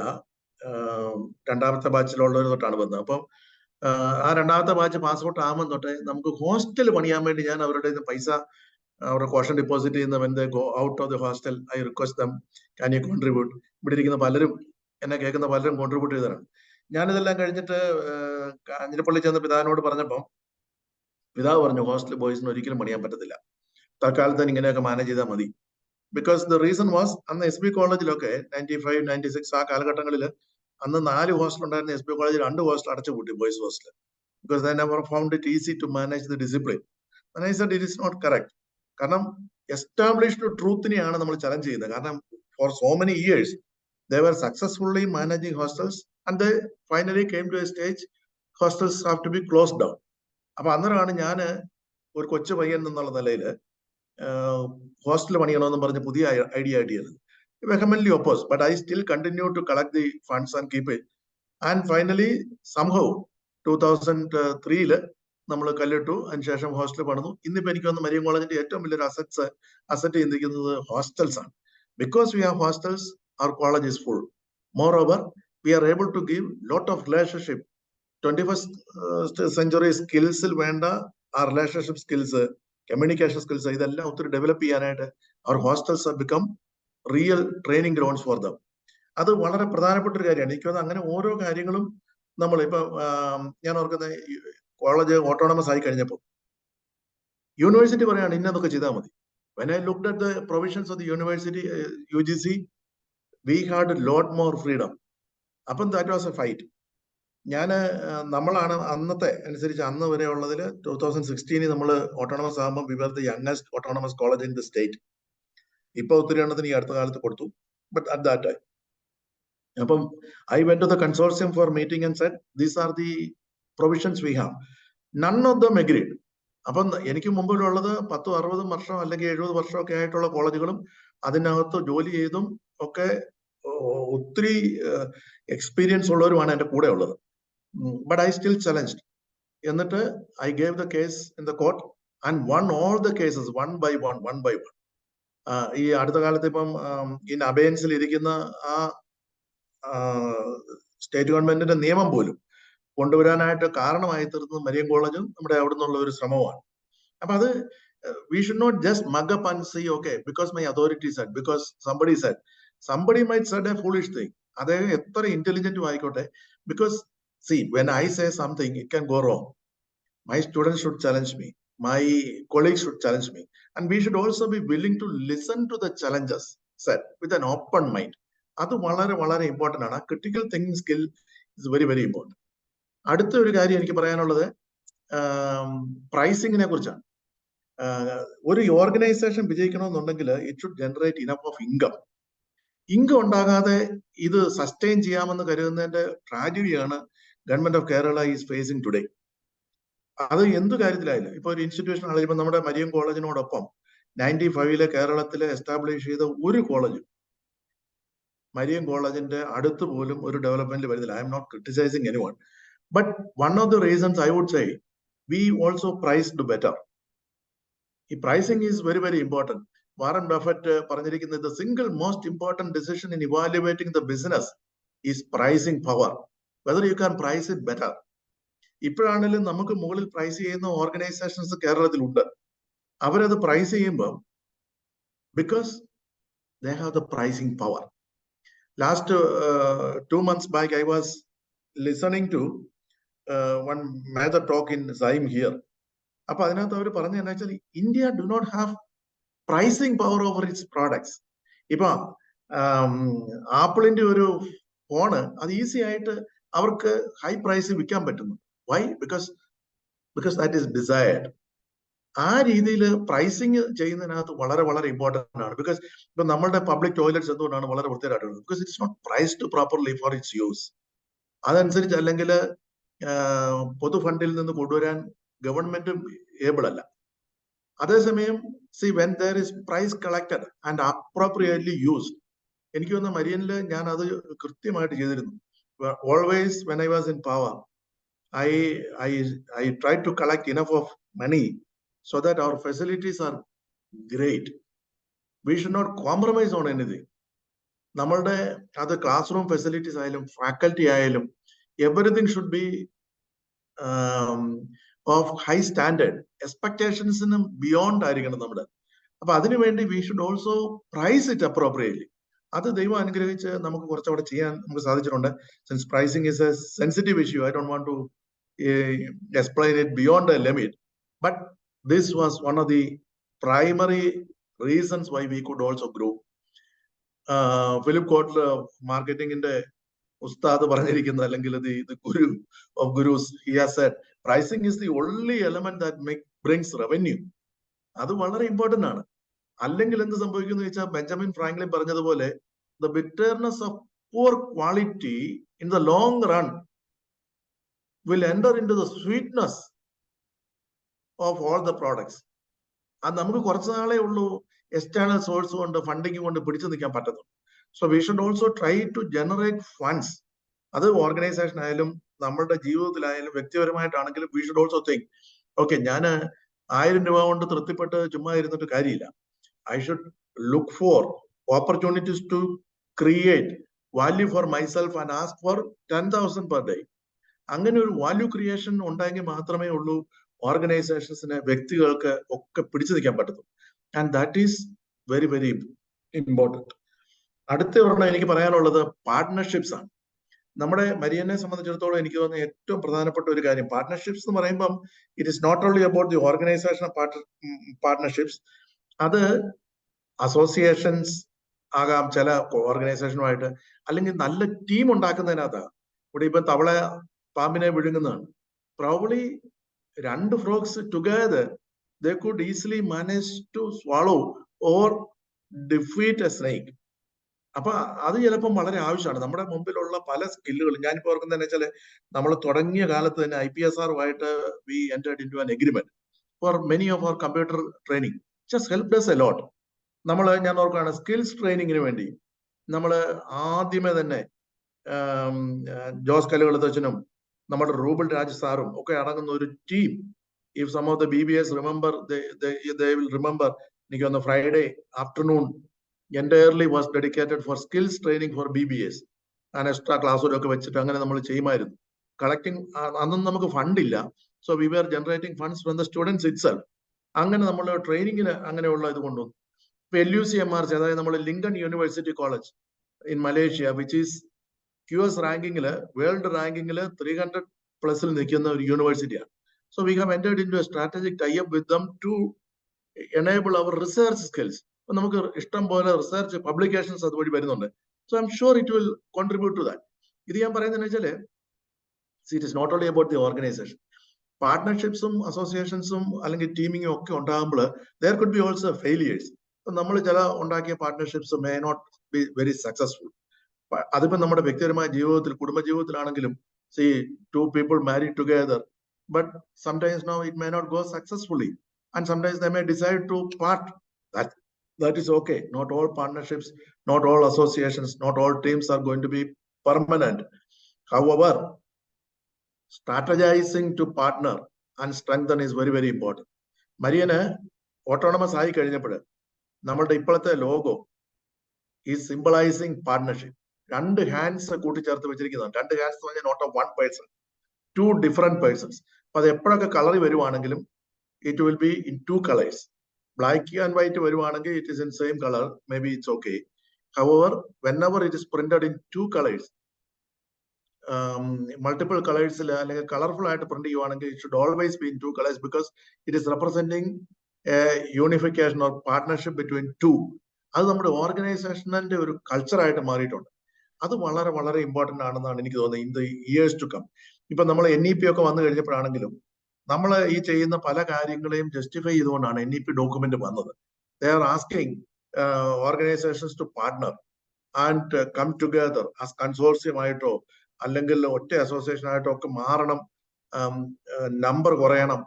രണ്ടാമത്തെ ബാച്ചിലുള്ളവർ തൊട്ടാണ് വന്നത്. അപ്പം ആ രണ്ടാമത്തെ ബാച്ച് പാസ് ഔട്ട് ആകുമ്പോൾ തൊട്ടേ നമുക്ക് ഹോസ്റ്റൽ പണിയാൻ വേണ്ടി ഞാൻ അവരുടെ പൈസ, അവരുടെ കോഷൻ ഡെപ്പോസിറ്റ് ചെയ്യുന്ന when they go out of the hostel, I request them, can you contribute? ഇവിടെ ഇരിക്കുന്ന പലരും, എന്നെ കേൾക്കുന്ന പലരും കോൺട്രിബ്യൂട്ട് ചെയ്തതാണ്. ഞാനിതെല്ലാം കഴിഞ്ഞിട്ട് കാഞ്ഞിരപ്പള്ളി ചെന്ന് പിതാവിനോട് പറഞ്ഞപ്പം പിതാവ് പറഞ്ഞു ഹോസ്റ്റൽ ബോയ്സിന് ഒരിക്കലും പണിയാൻ പറ്റത്തില്ല, തൽക്കാലത്തിന് ഇങ്ങനെയൊക്കെ മാനേജ് ചെയ്താൽ മതി. ബിക്കോസ് ദ റീസൺ വാസ്, അന്ന് SB കോളേജിലൊക്കെ 95, 96 ആ കാലഘട്ടങ്ങളിൽ അന്ന് 4 ഹോസ്റ്റൽ ഉണ്ടായിരുന്ന SB കോളേജിൽ 2 ഹോസ്റ്റൽ അടച്ചുപൂട്ടി, boys hostel. Because they never found it easy to manage the discipline. And I said it is not correct. കാരണം എസ്റ്റാബ്ലിഷ്ഡ് ട്രൂത്തിനെയാണ് നമ്മൾ ചലഞ്ച് ചെയ്യുന്നത്. കാരണം for so many years they were successfully managing hostels and they finally came to a stage hostels have to be closed down. അപ്പൊ അന്നേരമാണ് ഞാൻ ഒരു കൊച്ചു പയ്യൻ എന്നുള്ള നിലയിൽ ഹോസ്റ്റൽ പണിയണമെന്നും പറഞ്ഞ് പുതിയ ഐഡിയ ആയിട്ട് vehemently opposed, but I still continue to collect the funds and keep it. And finally somehow 2003 നമ്മൾ കല്ലിട്ടു, അതിനുശേഷം ഹോസ്റ്റൽ പണിതു. ഇന്നിപ്പോ എനിക്ക് വന്ന് മരിയൻ കോളേജിന്റെ ഏറ്റവും വലിയൊരു അസറ്റ് ചിന്തിക്കുന്നത് ഹോസ്റ്റൽസ് ആണ്. Because we have hostels, our college is full. Moreover, we are able to give lot of relationship. 21st century skills വേണ്ട ആ റിലേഷൻഷിപ്പ് സ്കിൽസ്, കമ്മ്യൂണിക്കേഷൻ സ്കിൽസ്, ഇതെല്ലാം ഒത്തിരി ഡെവലപ്പ് ചെയ്യാനായിട്ട് our hostels have become real training grounds for them. അത് വളരെ പ്രധാനപ്പെട്ട ഒരു കാര്യമാണ്. എനിക്ക് തോന്നുന്നു അങ്ങനെ ഓരോ കാര്യങ്ങളും നമ്മൾ ഇപ്പൊ ഞാൻ ഓർക്കുന്ന കോളേജ് ഓട്ടോണമസ് ആയി കഴിഞ്ഞപ്പോൾ യൂണിവേഴ്സിറ്റി പറയാണ് ഇന്നതൊക്കെ ചെയ്താൽ മതി. When I looked at the provisions of the university, UGC, we had a lot more freedom. അപ്പം that was a fight. നമ്മളാണ് അന്നത്തെ അനുസരിച്ച് അന്ന് വരെ ഉള്ളതിൽ 2016 നമ്മൾ ഓട്ടോണമസ് ആകുമ്പോൾ we were the youngest autonomous college in the state. ഇപ്പൊ ഒത്തിരി എണ്ണത്തിന് ഈ അടുത്ത കാലത്ത് കൊടുത്തു, but at that time. അപ്പം I went to the consortium for meeting and said these are the provisions we have. None of them agreed. അപ്പം എനിക്ക് മുമ്പിലുള്ളത് 10-60 വർഷം അല്ലെങ്കിൽ 70 വർഷമൊക്കെ ആയിട്ടുള്ള കോളേജുകളും അതിനകത്ത് ജോലി ചെയ്തും ഒക്കെ ഒത്തിരി എക്സ്പീരിയൻസ് ഉള്ളവരുമാണ് എൻ്റെ കൂടെ ഉള്ളത്. But I still challenged. എന്നിട്ട് I gave the case in the court and won all the cases one by one. ഈ അടുത്ത കാലത്ത് ഇപ്പം ഇൻ അബയൻസിൽ ഇരിക്കുന്ന ആ സ്റ്റേറ്റ് ഗവൺമെന്റിന്റെ നിയമം പോലും കൊണ്ടുവരാനായിട്ട് കാരണമായി തീർന്നത് മരിയൻ കോളേജും നമ്മുടെ അവിടെ നിന്നുള്ള ഒരു ശ്രമമാണ്. അപ്പൊ അത് we should not just mug up and say okay because my authority said, because somebody might said a foolish thing. അദ്ദേഹം എത്ര ഇന്റലിജന്റും ആയിക്കോട്ടെ, because see, when I say something it can go wrong. My students should challenge me, my colleagues should challenge me, and we should also be willing to listen to the challenges set with an open mind. അത് വളരെ വളരെ important ആണ്. Critical thinking skill is very very important. അടുത്ത ഒരു കാര്യം എനിക്ക് പറയാനുള്ളത് പ്രൈസിങ്ങിനെ കുറിച്ചാണ്. ഒരു ഓർഗനൈസേഷൻ വിജയിക്കണമെന്നുണ്ടെങ്കിൽ it should generate enough of income ഉണ്ടാകാതെ ഇത് സസ്റ്റെയിൻ ചെയ്യാമെന്ന് കരുതുന്നതിന്റെ ട്രാജഡിയാണ് government of Kerala is facing today. അത് എന്ത് കാര്യത്തിലായില്ല. ഇപ്പൊ ഒരു ഇൻസ്റ്റിറ്റ്യൂഷൻ ആണെങ്കിൽ ഇപ്പൊ നമ്മുടെ മരിയൻ കോളേജിനോടൊപ്പം 95 കേരളത്തിലെ എസ്റ്റാബ്ലിഷ് ചെയ്ത ഒരു കോളേജ് മരിയൻ കോളേജിന്റെ അടുത്ത് പോലും ഒരു ഡെവലപ്മെന്റ് വരുന്നില്ല. I am not criticizing anyone, but one of the reasons I would say we also priced better. ഈ pricing is very very important. Warren Buffett പറഞ്ഞിരിക്കുന്നത് the single most important decision in evaluating the business is pricing power, whether you can price it better. ഇപ്പോഴാണെങ്കിലും നമുക്ക് മുകളിൽ price ചെയ്യുന്ന organisations കേരളത്തിലുണ്ട്. അവരത് price ചെയ്യുമ്പോൾ because they have the pricing power. Last 2 months back, I was listening to one major talk in Zaim here. അപ്പൊ അതിനകത്ത് അവർ പറഞ്ഞ എന്താ വെച്ചാൽ India do not have pricing power over its products. ഇപ്പൊ ആപ്പിളിന്റെ ഒരു ഫോണ് അത് ഈസി ആയിട്ട് അവർക്ക് ഹൈ പ്രൈസിൽ വിൽക്കാൻ പറ്റുന്നു. Why? Because that is desired. ആ രീതിയിൽ പ്രൈസിങ് ചെയ്യുന്നതിനകത്ത് വളരെ വളരെ ഇമ്പോർട്ടന്റ് ആണ്. ബിക്കോസ് ഇപ്പൊ നമ്മളുടെ പബ്ലിക് ടോയ്ലറ്റ്സ് എന്തുകൊണ്ടാണ് വളരെ വൃത്തിയായിട്ടുള്ളത്? Because it's not priced properly for its use. അതനുസരിച്ച് അല്ലെങ്കിൽ പൊതു ഫണ്ടിൽ നിന്ന് കൊണ്ടുവരാൻ ഗവൺമെന്റും ഏബിൾ അല്ല. അതേസമയം see when there is price collected and appropriately used, എനിക്ക് തോന്നുന്ന മരിയനിൽ ഞാൻ അത് കൃത്യമായിട്ട് ചെയ്തിരുന്നു. Always when I was in power, I tried to collect enough of money so that our facilities are great. We should not compromise on anything. നമ്മളുടെ അത് class room facilities ആയാലും ഫാക്കൽറ്റി ആയാലും everything should be of high standard. എക്സ്പെക്ടേഷൻസിനും beyond ആയിരിക്കണം നമ്മുടെ. അപ്പൊ അതിനുവേണ്ടി we should also price it appropriately. അത് ദൈവം അനുഗ്രഹിച്ച് നമുക്ക് കുറച്ചുകൂടെ ചെയ്യാൻ നമുക്ക് സാധിച്ചിട്ടുണ്ട്. Since pricing is a sensitive issue, I don't want to explain it beyond a limit, but this was one of the primary reasons why we could also grow. Philip Kotler, marketing in the Ustad പറഞ്ഞിരിക്കുന്നത് അല്ലെങ്കിൽ the guru of gurus, he has said pricing is the only element that brings revenue. അത് വളരെ important ആണ്. അല്ലെങ്കിൽ എന്ത് സംഭവിക്കുന്നു വെച്ചാൽ Benjamin Franklin പറഞ്ഞതുപോലെ the bitterness of poor quality in the long run will enter into the sweetness of all the products. അത് നമുക്ക് കുറച്ച് നാളേ ഉള്ളൂ എക്സ്റ്റേണൽ സോഴ്സ് കൊണ്ട് ഫണ്ടിങ് കൊണ്ട് പിടിച്ചു നിൽക്കാൻ പറ്റുന്നു. So we should also try to generate funds. അത് ഓർഗനൈസേഷൻ ആയാലും നമ്മളുടെ ജീവിതത്തിലായാലും വ്യക്തിപരമായിട്ടാണെങ്കിലും we should also think, okay, ഞാൻ 1000 രൂപ കൊണ്ട് തൃപ്തിപ്പെട്ട് ചുമ്മാ ഇരുന്നിട്ട് കാര്യമില്ല. I should look for opportunities to create value for myself and ask for 10,000 per day. അങ്ങനെ ഒരു വാല്യൂ ക്രിയേഷൻ ഉണ്ടായെങ്കിൽ മാത്രമേ ഉള്ളൂ ഓർഗനൈസേഷൻസിന് വ്യക്തികൾക്ക് ഒക്കെ പിടിച്ചു നിൽക്കാൻ പറ്റുന്നു. And that is very very important. അടുത്ത ഒരെണ്ണം എനിക്ക് പറയാനുള്ളത് പാർട്ട്ണർഷിപ്സ് ആണ്. നമ്മുടെ മരിയനെ സംബന്ധിച്ചിടത്തോളം എനിക്ക് തോന്നുന്ന ഏറ്റവും പ്രധാനപ്പെട്ട ഒരു കാര്യം പാർട്ട്ണർഷിപ്സ് എന്ന് പറയുമ്പം it is not only about the organization partnerships. അത് അസോസിയേഷൻസ് ആകാം, ചില ഓർഗനൈസേഷനുമായിട്ട്, അല്ലെങ്കിൽ നല്ല ടീം ഉണ്ടാക്കുന്നതിനകത്താണ്. ഇവിടെ ഇപ്പൊ തവള പാമ്പിനെ വിഴുങ്ങുന്നതാണ്. Probably 2 frogs together they could easily manage to swallow or defeat a snake. അപ്പൊ അത് ചിലപ്പം വളരെ ആവശ്യമാണ്. നമ്മുടെ മുമ്പിലുള്ള പല സ്കില്ലുകളും ഞാനിപ്പോ ഓർക്കുന്നത് വെച്ചാൽ നമ്മൾ തുടങ്ങിയ കാലത്ത് തന്നെ IPSR-ഉമായിട്ട് we entered into an agreement for many of our computer training. Just helped us a lot. ഞാൻ ഓർക്കുകയാണ് സ്കിൽസ് ട്രെയിനിങ്ങിന് വേണ്ടി നമ്മൾ ആദ്യമേ തന്നെ ജോസ് കലുകളത്തച്ഛനും നമ്മുടെ റൂബൽ രാജ് സാറും ഒക്കെ അടങ്ങുന്ന ഒരു team. If some of the BBS remember, they will remember, എനിക്ക് തോന്നുന്നു Friday afternoon entirely was dedicated for skills training for BBS and extra ക്ലാസ്സുകളൊക്കെ വെച്ചിട്ട് അങ്ങനെ നമ്മൾ ചെയ്യുമായിരുന്നു. കളക്ടിങ്, അന്നും നമുക്ക് ഫണ്ടില്ല, so we were generating funds from the students itself. അങ്ങനെ നമ്മൾ ട്രെയിനിങ്ങിന് അങ്ങനെയുള്ള ഇത് കൊണ്ടുവന്നു. ഇപ്പൊ LUCMRC, അതായത് നമ്മൾ Lincoln university college in Malaysia, which is QS റാങ്കിങ്ങില്, വേൾഡ് റാങ്കിങ്ങില് 300+ നിൽക്കുന്ന ഒരു യൂണിവേഴ്സിറ്റിയാണ്. So we have entered into a strategic tie-up with them to enable our research skills. നമുക്ക് ഇഷ്ടം പോലെ റിസർച്ച് പബ്ലിക്കേഷൻസ് അതുവഴി വരുന്നുണ്ട്. So I M sure it will contribute to that. ഇത് ഞാൻ പറയുന്നത് വെച്ചാല് it is not only about the organization. പാർട്ട്ണർഷിപ്സും അസോസിയേഷൻസും അല്ലെങ്കിൽ ടീമിങ്ങും ഒക്കെ ഉണ്ടാകുമ്പോൾ there could be also failures. നമ്മൾ ചില ഉണ്ടാക്കിയ partnerships may not be very successful. അതിപ്പോ നമ്മുടെ വ്യക്തിപരമായ ജീവിതത്തിൽ, കുടുംബ ജീവിതത്തിലാണെങ്കിലും, see 2 people married together, but sometimes now it may not go successfully, and sometimes they may decide to part. That is okay. Not all partnerships, not all associations, not all teams are going to be permanent. However, strategizing to partner and strengthen is very very important. മരിയന് autonomous ആയി കഴിഞ്ഞപ്പോൾ നമ്മളുടെ ഇപ്പോഴത്തെ logo is symbolizing partnership. 2 hands കൂട്ടിച്ചേർത്ത് വെച്ചിരിക്കുന്നതാണ്. 2 hands എന്ന് പറഞ്ഞാൽ not of 1 person, 2 different persons. അപ്പൊ അത് എപ്പോഴൊക്കെ കളർ വരുവാണെങ്കിലും it will be in 2 colors. Black and white വരുവാണെങ്കിൽ it is in same color, maybe it's okay. However, whenever it is printed in 2 colors, multiple colors അല്ലെങ്കിൽ colourful ആയിട്ട് print ചെയ്യുവാണെങ്കിൽ it should always be in 2 colors because it is representing a unification or partnership between 2. അത് നമ്മുടെ ഓർഗനൈസേഷനിന്റെ ഒരു കൾച്ചറായിട്ട് മാറിയിട്ടുണ്ട്. അത് വളരെ വളരെ ഇമ്പോർട്ടന്റ് ആണെന്നാണ് എനിക്ക് തോന്നുന്നത് in the years to come. ഇപ്പൊ നമ്മൾ NEP ഒക്കെ വന്നു കഴിഞ്ഞപ്പോഴാണെങ്കിലും നമ്മൾ ഈ ചെയ്യുന്ന പല കാര്യങ്ങളെയും ജസ്റ്റിഫൈ ചെയ്തുകൊണ്ടാണ് NEP ഡോക്യുമെന്റ് വന്നത്. They are asking organizations to partner and come together as consortium ആയിട്ടോ അല്ലെങ്കിൽ ഒറ്റ അസോസിയേഷൻ ആയിട്ടോ ഒക്കെ മാറണം, നമ്പർ കുറയണം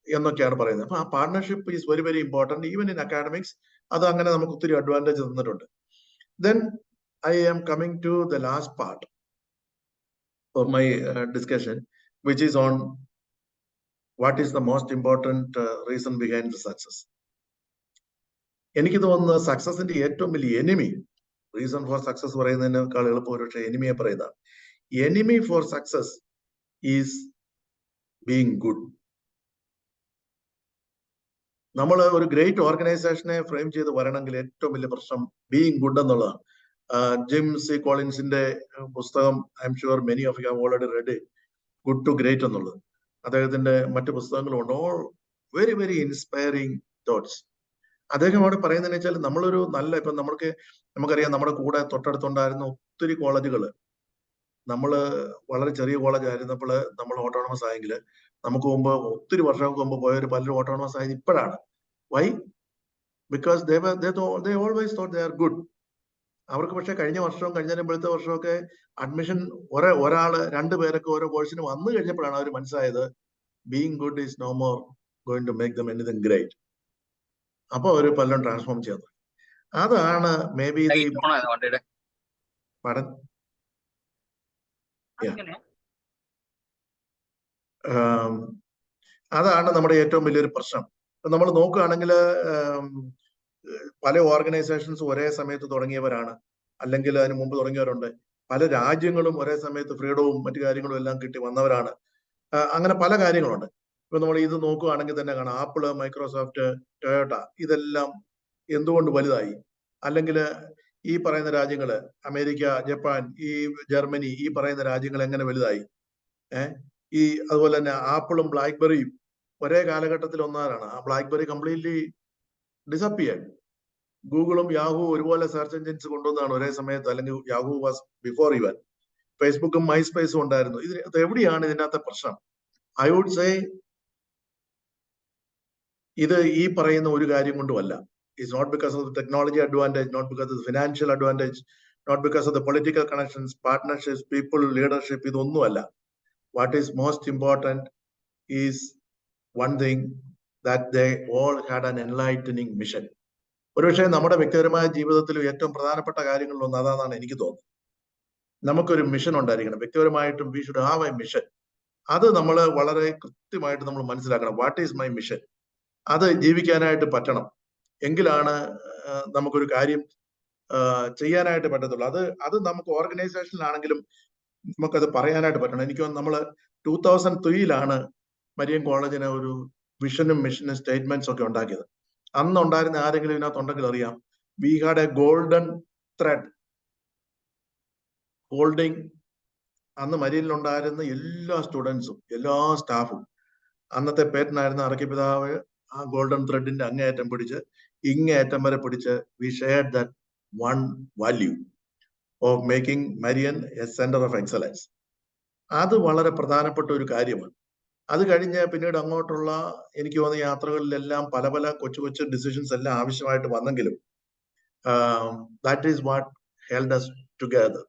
എന്നൊക്കെയാണ് പറയുന്നത്. അപ്പൊ ആ partnership is very very important even in academics. അത് അങ്ങനെ നമുക്ക് ഒത്തിരി അഡ്വാൻറ്റേജ് തന്നിട്ടുണ്ട്. Then I am coming to the last part of my discussion, which is on what is the most important reason behind the success. എനിക്ക് തോന്നുന്നത് സക്സസിന്റെ ഏറ്റവും വലിയ enemy, reason for success പറയുന്നതിനേക്കാൾ എളുപ്പം ഒരു പക്ഷേ എനിമിയെ പറയുന്നതാണ്. Enemy for success is being good. നമ്മൾ ഒരു ഗ്രേറ്റ് ഓർഗനൈസേഷനെ ഫ്രെയിം ചെയ്ത് വരണമെങ്കിൽ ഏറ്റവും വലിയ പ്രശ്നം ബീങ് ഗുഡ് എന്നുള്ളതാണ്. ജിം സി കോളിൻസിന്റെ പുസ്തകം I M sure many of you have already read, good to great എന്നുള്ളത്. അദ്ദേഹത്തിന്റെ മറ്റു പുസ്തകങ്ങളുണ്ട്. All very very inspiring thoughts. അദ്ദേഹം അവിടെ പറയുന്നതെന്ന് വെച്ചാൽ നമ്മളൊരു നല്ല, ഇപ്പൊ നമുക്കറിയാം നമ്മുടെ കൂടെ തൊട്ടടുത്തുണ്ടായിരുന്ന ഒത്തിരി കോളേജുകൾ, നമ്മൾ വളരെ ചെറിയ കോളേജ് ആയിരുന്നപ്പോൾ നമ്മൾ ഓട്ടോണമസ് ആയെങ്കിൽ നമുക്ക് മുമ്പ് ഒത്തിരി വർഷങ്ങൾക്ക് മുമ്പ് പോയവർ പലരും ഓട്ടോണമസ് ആയത് ഇപ്പോഴാണ്. Why? Because they always thought they are good. അവർക്ക് പക്ഷെ കഴിഞ്ഞ വർഷവും കഴിഞ്ഞ വർഷമൊക്കെ അഡ്മിഷൻ ഒരാള് 2 പേരൊക്കെ ഓരോ കോഴ്സിന് വന്നു കഴിഞ്ഞപ്പോഴാണ് അവർ മനസ്സിലായത് being good is no more going to make them anything great. അപ്പൊ അവർ പലരും ട്രാൻസ്ഫോം ചെയ്തു. അതാണ് മേ ബി പഠൻ അതാണ് നമ്മുടെ ഏറ്റവും വലിയൊരു പ്രശ്നം. നമ്മൾ നോക്കുകയാണെങ്കിൽ പല ഓർഗനൈസേഷൻസ് ഒരേ സമയത്ത് തുടങ്ങിയവരാണ്, അല്ലെങ്കിൽ അതിന് മുമ്പ് തുടങ്ങിയവരുണ്ട്. പല രാജ്യങ്ങളും ഒരേ സമയത്ത് ഫ്രീഡവും മറ്റു കാര്യങ്ങളും എല്ലാം കിട്ടി വന്നവരാണ്. അങ്ങനെ പല കാര്യങ്ങളുണ്ട്. ഇപ്പൊ നമ്മൾ ഇത് നോക്കുകയാണെങ്കിൽ തന്നെ കാണാം, ആപ്പിള്, മൈക്രോസോഫ്റ്റ്, ടൊയോട്ട, ഇതെല്ലാം എന്തുകൊണ്ട് വലുതായി? അല്ലെങ്കിൽ ഈ പറയുന്ന രാജ്യങ്ങള് അമേരിക്ക, ജപ്പാൻ, ഈ ജർമ്മനി, ഈ പറയുന്ന രാജ്യങ്ങൾ എങ്ങനെ വലുതായി? അതുപോലെ തന്നെ ആപ്പിളും ബ്ലാക്ക്ബെറിയും ഒരേ കാലഘട്ടത്തിൽ ഒന്നാരാണ്. ആ ബ്ലാക്ക്ബെറി കംപ്ലീറ്റ്ലി ഡിസപ്പിയർഡ്. ഗൂഗിളും യാഹൂ ഒരുപോലെ സെർച്ച് എഞ്ചിൻസ് കൊണ്ടുവന്നതാണ് ഒരേ സമയത്ത്, അല്ലെങ്കിൽ യാഹൂ വാസ് ബിഫോർ ഇവൻ. ഫേസ്ബുക്കും മൈസ്പേസും ഉണ്ടായിരുന്നു. ഇത് എവിടെയാണ് ഇതിനകത്തെ പ്രശ്നം? ഐ വുഡ് സേ ഇത് ഈ പറയുന്ന ഒരു കാര്യം കൊണ്ടുമല്ല. It's not because of the technology advantage, not because of the financial advantage, not because of the political connections, partnerships, people, leadership, ഇതൊന്നുമല്ല. What is most important is one thing, that they all had an enlightening mission. ഒരുപക്ഷെ നമ്മുടെ വ്യക്തിപരമായ ജീവിതത്തിൽ ഏറ്റവും പ്രധാനപ്പെട്ട കാര്യങ്ങളിലൊന്ന് അതാണെന്നാണ് എനിക്ക് തോന്നുന്നത്. നമുക്കൊരു മിഷൻ ഉണ്ടായിരിക്കണം. വ്യക്തിപരമായിട്ടും we should have a mission. അത് നമ്മൾ വളരെ കൃത്യമായിട്ട് നമ്മൾ മനസ്സിലാക്കണം. What is my mission? അത് ജീവിക്കാനായിട്ട് പറ്റണം. എങ്കിലാണ് നമുക്കൊരു കാര്യം ചെയ്യാനായിട്ട് പറ്റത്തുള്ളൂ. അത് നമുക്ക് ഓർഗനൈസേഷനിലാണെങ്കിലും നമുക്കത് പറയാനായിട്ട് പറ്റണം. എനിക്ക് നമ്മൾ 2003 മരിയൻ കോളേജിന് ഒരു വിഷനും മിഷനും സ്റ്റേറ്റ്മെന്റ്സ് ഒക്കെ ഉണ്ടാക്കിയത്. അന്ന് ഉണ്ടായിരുന്ന ആരെങ്കിലും ഇതിനകത്തുണ്ടെങ്കിൽ അറിയാം, we had A golden thread holding. അന്ന് മരിയനിലുണ്ടായിരുന്ന എല്ലാ സ്റ്റുഡൻസും എല്ലാ സ്റ്റാഫും, അന്നത്തെ പേറ്റനായിരുന്ന അറക്കിപ്പിതാവ് ആ ഗോൾഡൻ ത്രെഡിന്റെ അങ്ങേയറ്റം പിടിച്ച് ഇങ്ങേയറ്റം വരെ പിടിച്ച് we shared that one value of making Marian a centre of excellence. അത് വളരെ പ്രധാനപ്പെട്ട ഒരു കാര്യമാണ്. അത് കഴിഞ്ഞ് പിന്നീട് അങ്ങോട്ടുള്ള എനിക്ക് തോന്നുന്ന യാത്രകളിലെല്ലാം പല പല കൊച്ചു കൊച്ചു ഡിസിഷൻസ് എല്ലാം ആവശ്യമായിട്ട് വന്നെങ്കിലും that is what held us together.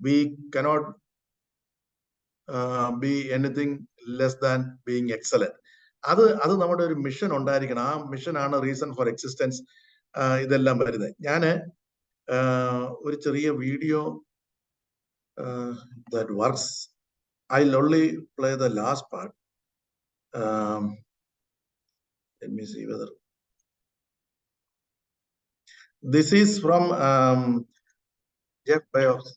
We cannot be anything less than being excellent. അത് നമ്മുടെ ഒരു മിഷൻ ഉണ്ടായിരിക്കണം. ആ മിഷനാണ് റീസൺ ഫോർ എക്സിസ്റ്റൻസ്. ഇതെല്ലാം വരുന്നത്. ഞാന് ഒരു ചെറിയ video that works. I'll only play the last part. Let me see whether This is from Jeff Bezos.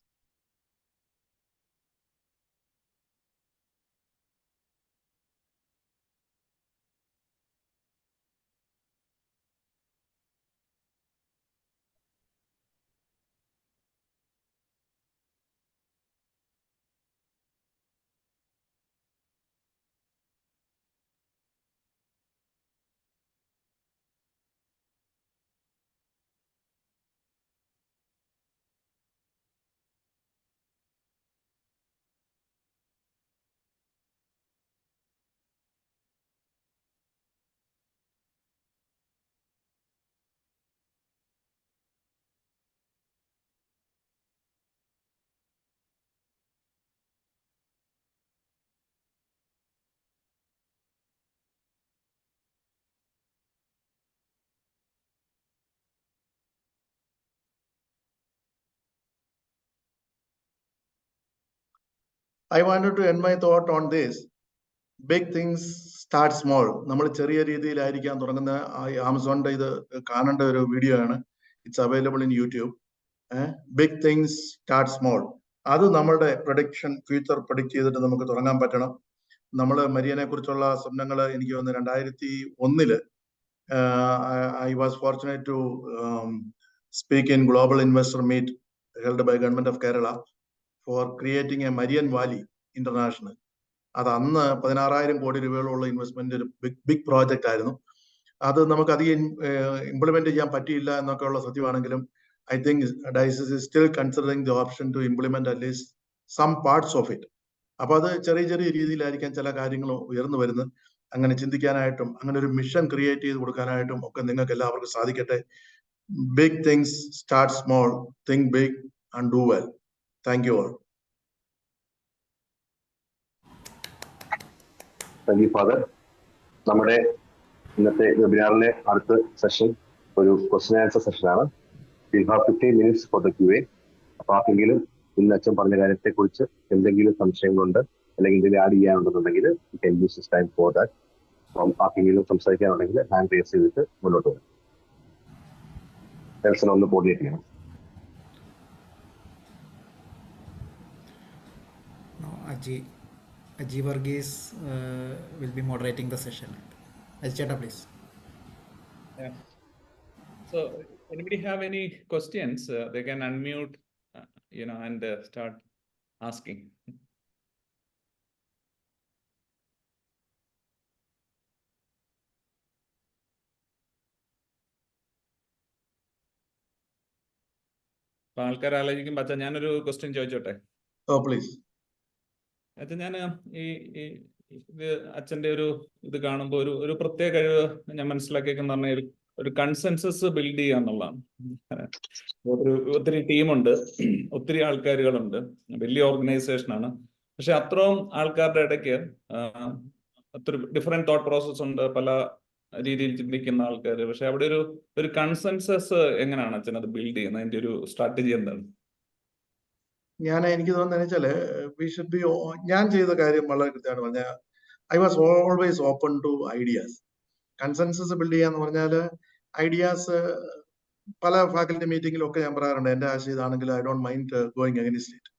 I wanted to end my thought on this. Big things start small. നമ്മൾ ചെറിയ രീതിയിലായിരിക്കാൻ തുടങ്ങുന്ന ആമസോണിന്റെ ഇത് കാണേണ്ട ഒരു വീഡിയോ ആണ്. It's available in YouTube. Big things start small. അത് നമ്മളുടെ prediction, future predict ചെയ്തിട്ട് നമുക്ക് തുടങ്ങാൻ പറ്റണം. നമ്മൾ മരിയനെ കുറിച്ചുള്ള സ്വപ്നങ്ങൾ എനിക്ക് തോന്നുന്നു 2001 I was fortunate to speak in global investor meet held by government of Kerala for creating a Marian Valley International. അത് അന്ന് 16,000 കോടി രൂപയോളമുള്ള ഇൻവെസ്റ്റ്മെന്റ് ഒരു ബിഗ് പ്രോജക്റ്റ് ആയിരുന്നു. അത് നമുക്ക് അധികം ഇംപ്ലിമെന്റ് ചെയ്യാൻ പറ്റിയില്ല എന്നൊക്കെ ഉള്ള സത്യമാണെങ്കിലും I think diocese is still considering the option to implement at least some parts of it. അപ്പൊ അത് ചെറിയ ചെറിയ രീതിയിലായിരിക്കാം ചില കാര്യങ്ങൾ ഉയർന്നു വരുന്നത്. അങ്ങനെ ചിന്തിക്കാനായിട്ടും അങ്ങനെ ഒരു മിഷൻ ക്രിയേറ്റ് ചെയ്ത് കൊടുക്കാനായിട്ടും ഒക്കെ നിങ്ങൾക്ക് എല്ലാവർക്കും സാധിക്കട്ടെ. Big things start small, think big and do well. Thank you all. Thank you father. നമ്മുടെ ഇന്നത്തെ വെബിനാറിലെ അടുത്ത സെഷൻ ഒരു ക്വസ്റ്റ്യൻ ആൻസർ സെഷനാണ്. Will have 15 minutes for the Q&A. അപ്പൊ ആർക്കെങ്കിലും ഇന്ന് അച്ഛൻ പറഞ്ഞ കാര്യത്തെ കുറിച്ച് എന്തെങ്കിലും സംശയങ്ങളുണ്ട് അല്ലെങ്കിൽ എന്തെങ്കിലും ആഡ് ചെയ്യാനുണ്ടെന്നുണ്ടെങ്കിൽ you can use this time for that. അപ്പം ആർക്കെങ്കിലും സംസാരിക്കാനുണ്ടെങ്കിൽ ഹാൻഡ് റേസ് ചെയ്തിട്ട് മുന്നോട്ട് വരും. നെൽസൺ ഒന്ന് കോർഡിനേറ്റ് ചെയ്യണം. Aji Varghese will be moderating the session. Ajita, please. Yeah. So, anybody have any questions? They can unmute, and start asking. അപ്പൊ ആൾക്കാർ ആലോചിക്കുമ്പോ അച്ഛാ ഞാനൊരു ക്വസ്റ്റ്യൻ ചോദിച്ചോട്ടെ? ഓ പ്ലീസ്. അച്ഛൻ ഞാൻ ഇത് അച്ഛന്റെ ഒരു ഇത് കാണുമ്പോൾ ഒരു പ്രത്യേക കഴിവ് ഞാൻ മനസ്സിലാക്കിയെന്ന് പറഞ്ഞാൽ ഒരു കൺസെൻസസ് ബിൽഡ് ചെയ്യുക എന്നുള്ളതാണ്. ഒത്തിരി ടീമുണ്ട്, ഒത്തിരി ആൾക്കാരുകളുണ്ട്, വലിയ ഓർഗനൈസേഷനാണ്. പക്ഷെ അത്രയും ആൾക്കാരുടെ ഇടയ്ക്ക് ഒത്തിരി ഡിഫറെന്റ് തോട്ട് പ്രോസസ് ഉണ്ട്, പല രീതിയിൽ ചിന്തിക്കുന്ന ആൾക്കാർ. പക്ഷെ അവിടെ ഒരു കൺസെൻസസ് എങ്ങനെയാണ് അച്ഛൻ അത് ബിൽഡ് ചെയ്യുന്നത്? അതിന്റെ ഒരു സ്ട്രാറ്റജി എന്താണ്? എനിക്ക് തോന്നുന്നത് വെച്ചാല് വി ഷുഡ് ബി, ഞാൻ ചെയ്ത കാര്യം വളരെ കൃത്യമാണ് പറഞ്ഞാൽ I was always open to ideas. Consensus build ചെയ്യാന്ന് പറഞ്ഞാല് ഐഡിയാസ് പല ഫാക്കൽറ്റി മീറ്റിംഗിലും ഒക്കെ ഞാൻ പറയാറുണ്ട്, എന്റെ ആശയം ഇതാണെങ്കിൽ I don't mind going against it.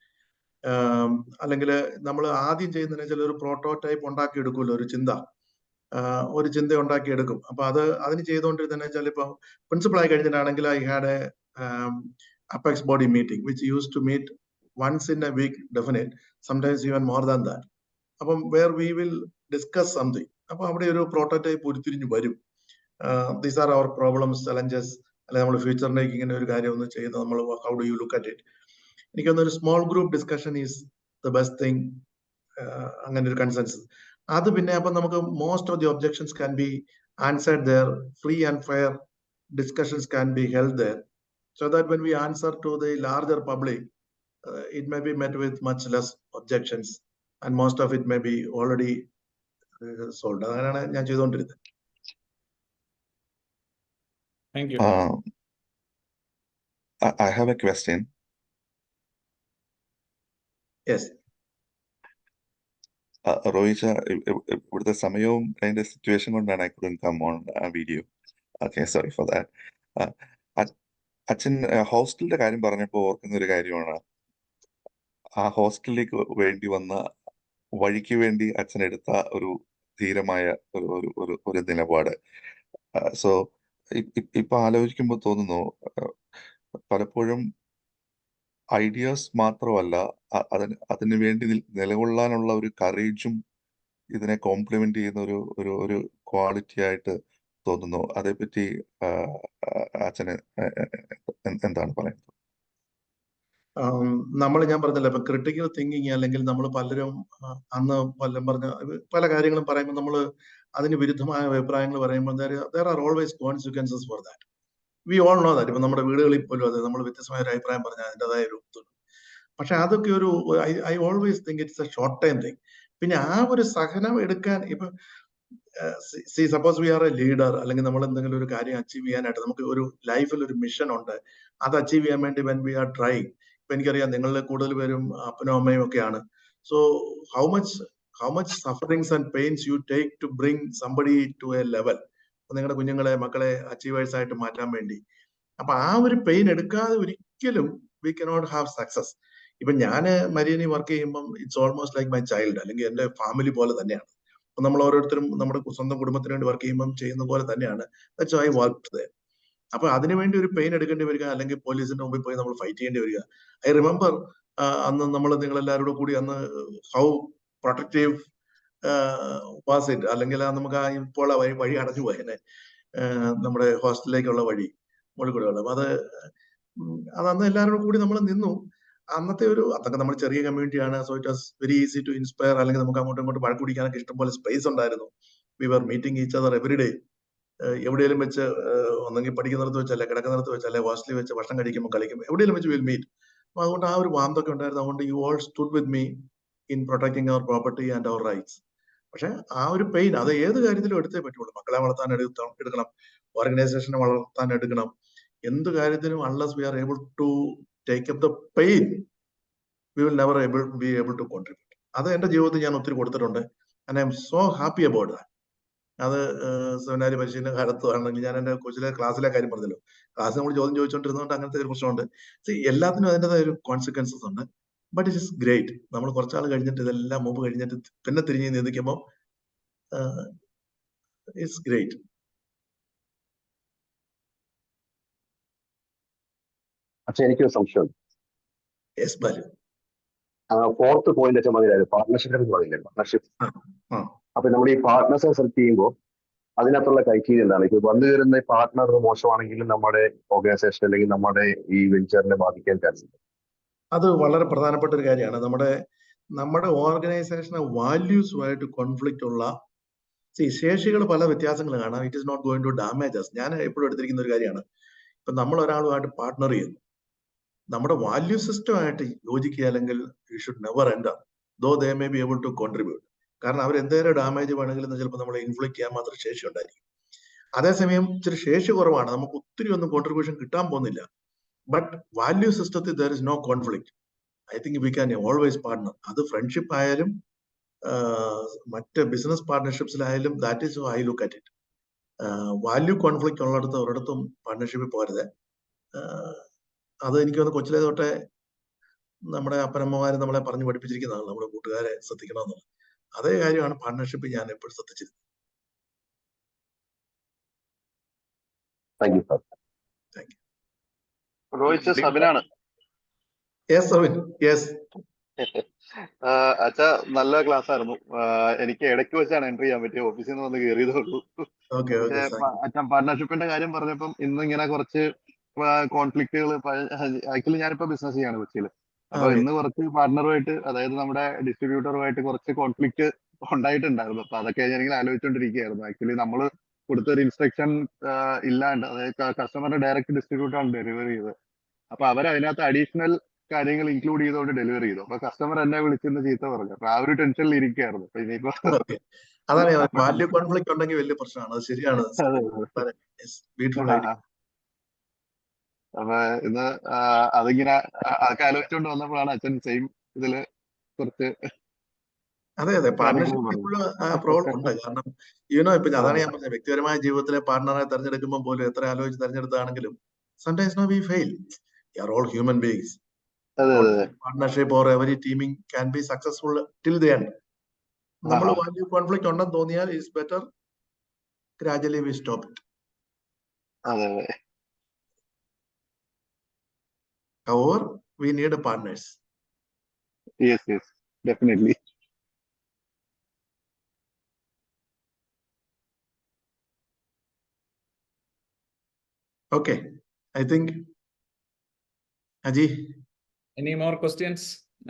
അല്ലെങ്കിൽ നമ്മൾ ആദ്യം ചെയ്യുന്നതിന് വെച്ചാൽ ഒരു പ്രോട്ടോടൈപ്പ് ഉണ്ടാക്കിയെടുക്കുമല്ലോ, ഒരു ചിന്ത ഉണ്ടാക്കിയെടുക്കും. അപ്പൊ അതിന് ചെയ്തുകൊണ്ടിരുന്നതെന്ന് വെച്ചാൽ ഇപ്പൊ പ്രിൻസിപ്പൾ ആയി കഴിഞ്ഞിട്ടാണെങ്കിൽ I had a apex body meeting which use to meet once in a week, definite, sometimes even more than that. അപ്പം where we will discuss something. അപ്പൊ അവിടെ ഒരു പ്രോട്ടോടൈപ്പ് ഉരുത്തിരിഞ്ഞു വരും. These are our problems, challenges, അല്ലെ നമ്മൾ ഫ്യൂച്ചറിലേക്ക് ഇങ്ങനെ ഒരു കാര്യം ഒന്ന് ചെയ്ത് നമ്മൾ how do you look at it. എനിക്ക് തോന്നുന്നു ഒരു small group discussion is the best thing. അങ്ങനെ ഒരു കൺസെൻസസ് അത് പിന്നെ അപ്പൊ നമുക്ക് most of the objections can be answered there, free and fair discussions can be held there, so that when we answer to the larger public it may be met with much less objections and most of it may be already solved. അതാണ് ഞാൻ ചെയ്തുകൊണ്ടിരുന്നത്. Thank you. I have a question. Yes. Rohit, ഇവിടുത്തെ സമയവും അതിന്റെ situation കൊണ്ടാണ് I couldn't come on video. Okay, sorry for that. അച്ഛൻ ഹോസ്റ്റലിന്റെ കാര്യം പറഞ്ഞപ്പോൾ ഓർക്കുന്ന ഒരു കാര്യമാണ്, ആ ഹോസ്റ്റലിലേക്ക് വേണ്ടി വന്ന വഴിക്ക് വേണ്ടി അച്ഛൻ എടുത്ത ഒരു ധീരമായ ഒരു ഒരു ഒരു ഒരു നിലപാട്. സോ ഇപ്പൊ ആലോചിക്കുമ്പോൾ തോന്നുന്നു, പലപ്പോഴും ഐഡിയാസ് മാത്രമല്ല, അതിന് വേണ്ടി നിലകൊള്ളാനുള്ള ഒരു കറേജും ഇതിനെ കോംപ്ലിമെന്റ് ചെയ്യുന്ന ഒരു ഒരു ഒരു ക്വാളിറ്റി ആയിട്ട് തോന്നുന്നു. അതേപ്പറ്റി അച്ഛന് എന്താണ് പറയുന്നത്? ഞാൻ പറഞ്ഞല്ലോ, ഇപ്പൊ ക്രിട്ടിക്കൽ തിങ്കിങ് അല്ലെങ്കിൽ നമ്മൾ പലരും അന്ന് പലരും പറഞ്ഞ പല കാര്യങ്ങളും പറയുമ്പോൾ നമ്മൾ അതിന് വിരുദ്ധമായ അഭിപ്രായങ്ങൾ പറയുമ്പോൾ there are always consequences for that. We all know that. ഇപ്പൊ നമ്മുടെ വീടുകളിൽ പോലും അതെ, നമ്മൾ വ്യത്യസ്തമായ ഒരു അഭിപ്രായം പറഞ്ഞാൽ അതിൻ്റെതായ ഒരു ഇതുണ്ട്. പക്ഷെ അതൊക്കെ ഒരു I always think it's a short time thing. പിന്നെ ആ ഒരു സഹനം എടുക്കാൻ ഇപ്പൊ suppose we are a leader, അല്ലെങ്കിൽ നമ്മൾ എന്തെങ്കിലും ഒരു കാര്യം അച്ചീവ് ചെയ്യാനായിട്ട് നമുക്ക് ഒരു ലൈഫിൽ ഒരു മിഷൻ ഉണ്ട്, അത് അച്ചീവ് ചെയ്യാൻ വേണ്ടി വെൻ വി ആർ ട്രൈങ്. ഇപ്പൊ എനിക്കറിയാം നിങ്ങളിൽ കൂടുതൽ പേരും അപ്പനും അമ്മയും ഒക്കെയാണ്. So how much sufferings and pains you take to bring somebody to a level, നിങ്ങളുടെ കുഞ്ഞുങ്ങളെ മക്കളെ അച്ചീവേഴ്സ് ആയിട്ട് മാറ്റാൻ വേണ്ടി. അപ്പൊ ആ ഒരു പെയിൻ എടുക്കാതെ ഒരിക്കലും വി കനോട്ട് ഹാവ് സക്സസ്. ഇപ്പൊ ഞാന് മരിയനി വർക്ക് ചെയ്യുമ്പോൾ it's almost like my child, അല്ലെങ്കിൽ എന്റെ ഫാമിലി പോലെ തന്നെയാണ്. നമ്മൾ ഓരോരുത്തരും നമ്മുടെ സ്വന്തം കുടുംബത്തിന് വേണ്ടി വർക്ക് ചെയ്യുമ്പോൾ ചെയ്യുന്ന പോലെ തന്നെയാണ്. That's I work. അപ്പൊ അതിനുവേണ്ടി ഒരു പെയിൻ എടുക്കേണ്ടി വരിക, അല്ലെങ്കിൽ പോലീസിന്റെ മുമ്പിൽ പോയി നമ്മൾ ഫൈറ്റ് ചെയ്യേണ്ടി വരിക. ഐ റിമെമ്പർ അന്ന് നമ്മൾ നിങ്ങളെല്ലാവരോടും കൂടി അന്ന് ഹൗ പ്രൊട്ടക്റ്റീവ് വാസ് ഇറ്റ്, അല്ലെങ്കിൽ നമുക്ക് ഇപ്പോൾ വഴി അടഞ്ഞു പോയനെ, നമ്മുടെ ഹോസ്റ്റലിലേക്കുള്ള വഴി മുകളിൽ. അത് അന്ന് എല്ലാവരോടും കൂടി നമ്മൾ നിന്നു. അതൊക്കെ നമ്മൾ ചെറിയ കമ്മ്യൂണിറ്റിയാണ്. So it was very easy to inspire, അല്ലെങ്കിൽ നമുക്ക് അങ്ങോട്ടും ഇങ്ങോട്ടും വഴക്ക് കുടിക്കാനൊക്കെ ഇഷ്ടംപോലെ സ്പേസ് ഉണ്ടായിരുന്നു. We were meeting each other every day. എവിടെയെങ്കിലും വെച്ച്, ഒന്നെങ്കിൽ പഠിക്കുന്നിടത്ത് വെച്ചല്ലേ, കിടക്കുന്നിടത്ത് വെച്ചല്ലേ, ഹോസ്റ്റലിൽ വെച്ച് ഭക്ഷണം കഴിക്കുമ്പോൾ കളിക്കും, എവിടെയെങ്കിലും വെച്ച് വിൽ മീറ്റ്. അപ്പൊ അതുകൊണ്ട് ആ ഒരു വാന്തൊക്കെ ഉണ്ടായിരുന്നു. അതുകൊണ്ട് you all stood with me in protecting our property and our rights. പക്ഷെ ആ ഒരു പെയിൻ അത് ഏത് കാര്യത്തിലും എടുത്തേ പറ്റുള്ളൂ. മക്കളെ വളർത്താൻ എടുക്കണം, ഓർഗനൈസേഷനെ വളർത്താൻ എടുക്കണം, എന്ത് കാര്യത്തിനും unless we are able to take up the pain, we will never be able to contribute. അത് എന്റെ ജീവിതത്തിൽ ഞാൻ ഒത്തിരി കൊടുത്തിട്ടുണ്ട്. And I'm so happy about that. അത് സെമിനാരി പരിശീലന കാലത്ത് ആണെങ്കിൽ, ഞാൻ എന്റെ കൊച്ചിലെ ക്ലാസ്സിലെ കാര്യം പറഞ്ഞല്ലോ, ക്ലാസ്സിൽ നമ്മൾ ചോദ്യം ചോദിച്ചുകൊണ്ടിരുന്നതുകൊണ്ട് അങ്ങനത്തെ ഒരു പ്രശ്നമുണ്ട്. എല്ലാത്തിനും അതിൻ്റെതായ ഒരു കോൺസിക്വൻസസ് ഉണ്ട്. But it is great. നമ്മൾ കുറച്ചാൾ കഴിഞ്ഞിട്ട് ഇതെല്ലാം മുമ്പ് കഴിഞ്ഞിട്ട് പിന്നെ തിരിഞ്ഞ് നിന്ദിക്കുമ്പോൾ ഇറ്റ്സ് ഗ്രേറ്റ്. പക്ഷെ എനിക്കൊരു സംശയം, യെസ് ബാലു. ഫോർത്ത് പോയിന്റ് വെച്ചാൽ മതി, പാർട്ണർഷിപ്പ് എന്ന് പറയില്ലേ, പാർട്ണർഷിപ്പ്. അപ്പൊ നമ്മൾ ഈ പാർട്ട്നേഴ്സിനെ സെലക്ട് ചെയ്യുമ്പോൾ അതിനകത്തുള്ള ക്രൈറ്റീരിയ എന്താണ്? ഇപ്പൊ വന്നു കയറുന്ന പാർട്ട്ണർ മോശമാണെങ്കിലും നമ്മുടെ ഓർഗനൈസേഷൻ അല്ലെങ്കിൽ നമ്മുടെ ഈ വെഞ്ചറിനെ ബാധിക്കാൻ ചാൻസ്. അത് വളരെ പ്രധാനപ്പെട്ട ഒരു കാര്യമാണ്. നമ്മുടെ ഓർഗനൈസേഷന് വാല്യൂസുമായിട്ട് കോൺഫ്ലിക്റ്റ് ഉള്ള ശേഷികൾ പല വ്യത്യാസങ്ങൾ കാണാം. It is not going to damage us. ഞാൻ എപ്പോഴും എടുത്തിരിക്കുന്ന ഒരു കാര്യമാണ്, ഇപ്പൊ നമ്മൾ ഒരാളുമായിട്ട് പാർട്ട്ണർ ചെയ്യുന്നു, നമ്മുടെ വാല്യൂ സിസ്റ്റമായിട്ട് യോജിക്കുക, അല്ലെങ്കിൽ you should never enter though they may be able to contribute. കാരണം അവർ എന്തെങ്കിലും ഡാമേജ് വേണമെങ്കിലും ചിലപ്പോൾ നമ്മളെ ഇൻഫ്ലിക്ട് ചെയ്യാൻ മാത്രം ശേഷി ഉണ്ടായിരിക്കും. അതേസമയം ഇച്ചിരി ശേഷി കുറവാണ്, നമുക്ക് ഒത്തിരി ഒന്നും കോൺട്രിബ്യൂഷൻ കിട്ടാൻ പോകുന്നില്ല, ബട്ട് വാല്യൂ സിസ്റ്റത്തിൽ there is no conflict. I think we can always partner. അത് ഫ്രണ്ട്ഷിപ്പ് ആയാലും മറ്റ് ബിസിനസ് പാർട്ണർഷിപ്സിലായാലും, that is I look at it. Value conflict ഉള്ളിടത്ത് ഒരിടത്തും പാർട്ണർഷിപ്പിൽ പോരുത്. അത് എനിക്ക് തോന്നുന്നു കൊച്ചിലെ തൊട്ടേ നമ്മുടെ അപ്പനമ്മമാര് നമ്മളെ പറഞ്ഞു പഠിപ്പിച്ചിരിക്കുന്നതാണ്, നമ്മുടെ കൂട്ടുകാരെ ശ്രദ്ധിക്കണമെന്നുള്ളത്. അതേ കാര്യമാണ് പാർട്ണർഷിപ്പ് ഞാൻ എപ്പോഴും ശ്രദ്ധിച്ചിരുന്നത്. Thank you sir. Thank you. Rohit സബിനാണ്. Yes Sabin, yes. അച്ഛാ നല്ല ക്ലാസ് ആയിരുന്നു. എനിക്ക് ഇടയ്ക്ക് വെച്ചാണ് എൻട്രി ചെയ്യാൻ പറ്റിയ, ഓഫീസിൽ നിന്ന് വന്ന് കയറിയതേ ഉള്ളൂ. പക്ഷേ അച്ഛൻ പാർട്ട്ണർഷിപ്പിന്റെ കാര്യം പറഞ്ഞപ്പം ഇന്ന് ഇങ്ങനെ കുറച്ച് കോൺഫ്ലിക്റ്റുകൾ, ആക്ച്വലി ഞാനിപ്പോ ബിസിനസ് ചെയ്യാണ് കൊച്ചിയിൽ. അപ്പൊ ഇന്ന് കുറച്ച് പാർട്ട്ണറുമായിട്ട്, അതായത് നമ്മുടെ ഡിസ്ട്രിബ്യൂട്ടറുമായിട്ട് കുറച്ച് കോൺഫ്ലിക്റ്റ് ഉണ്ടായിട്ടുണ്ടായിരുന്നു. അപ്പൊ അതൊക്കെ ഞാനിങ്ങനെ ആലോചിച്ചുകൊണ്ടിരിക്കുകയായിരുന്നു. ആക്ച്വലി നമ്മൾ കൊടുത്തൊരു ഇൻസ്ട്രക്ഷൻ ഇല്ലാണ്ട്, അതായത് കസ്റ്റമറിന്റെ ഡയറക്റ്റ് ഡിസ്ട്രിബ്യൂട്ടറാണ് ഡെലിവറി ചെയ്തത്. അപ്പൊ അവരതിനകത്ത് അഡീഷണൽ കാര്യങ്ങൾ ഇൻക്ലൂഡ് ചെയ്തുകൊണ്ട് ഡെലിവറി ചെയ്തു. അപ്പൊ കസ്റ്റമർ എന്നെ വിളിച്ചെന്ന് ചീത്ത പറഞ്ഞു. അപ്പൊ ആ ഒരു ടെൻഷനിൽ ഇരിക്കുകയായിരുന്നു. അപ്പൊ ഇനിയിപ്പോ അതാണ് വാല്യൂ കോൺഫ്ലിക്റ്റ് ഉണ്ടെങ്കിൽ വലിയ പ്രശ്നമാണ്. അത് ശരിയാണ്. Beautiful idea. അപ്പൊ ഇന്ന് അതിങ്ങനെ അതൊക്കെ ആലോചിച്ചുകൊണ്ട് വന്നപ്പോഴാണ് അച്ഛൻ സെയിം ഇതില് കുറച്ച്. അതെ, പാർട്ണർഷിപ്പ് ഇപ്പോഴും പ്രോബ്ലം ഉണ്ട്. കാരണം ഇപ്പൊ അതാണ് ഞാൻ പറഞ്ഞത്, വ്യക്തിപരമായ ജീവിതത്തിലെ പാർട്ണറെ തെരഞ്ഞെടുക്കുമ്പോൾ പോലും എത്ര ആലോചിച്ച് തെരഞ്ഞെടുത്താണെങ്കിലും sometimes no, we fail. We are all human beings. അതെ Not അതെ every partnership or every teaming can be successful till the end. നമ്മൾ വാല്യൂ കോൺഫ്ലിക്റ്റ് ഉണ്ടെന്ന് തോന്നിയാൽ it's better gradually we stop it. അതെ അതെ. However, we need a partners. Yes, yes, definitely. Okay, I think Aji. Any more questions?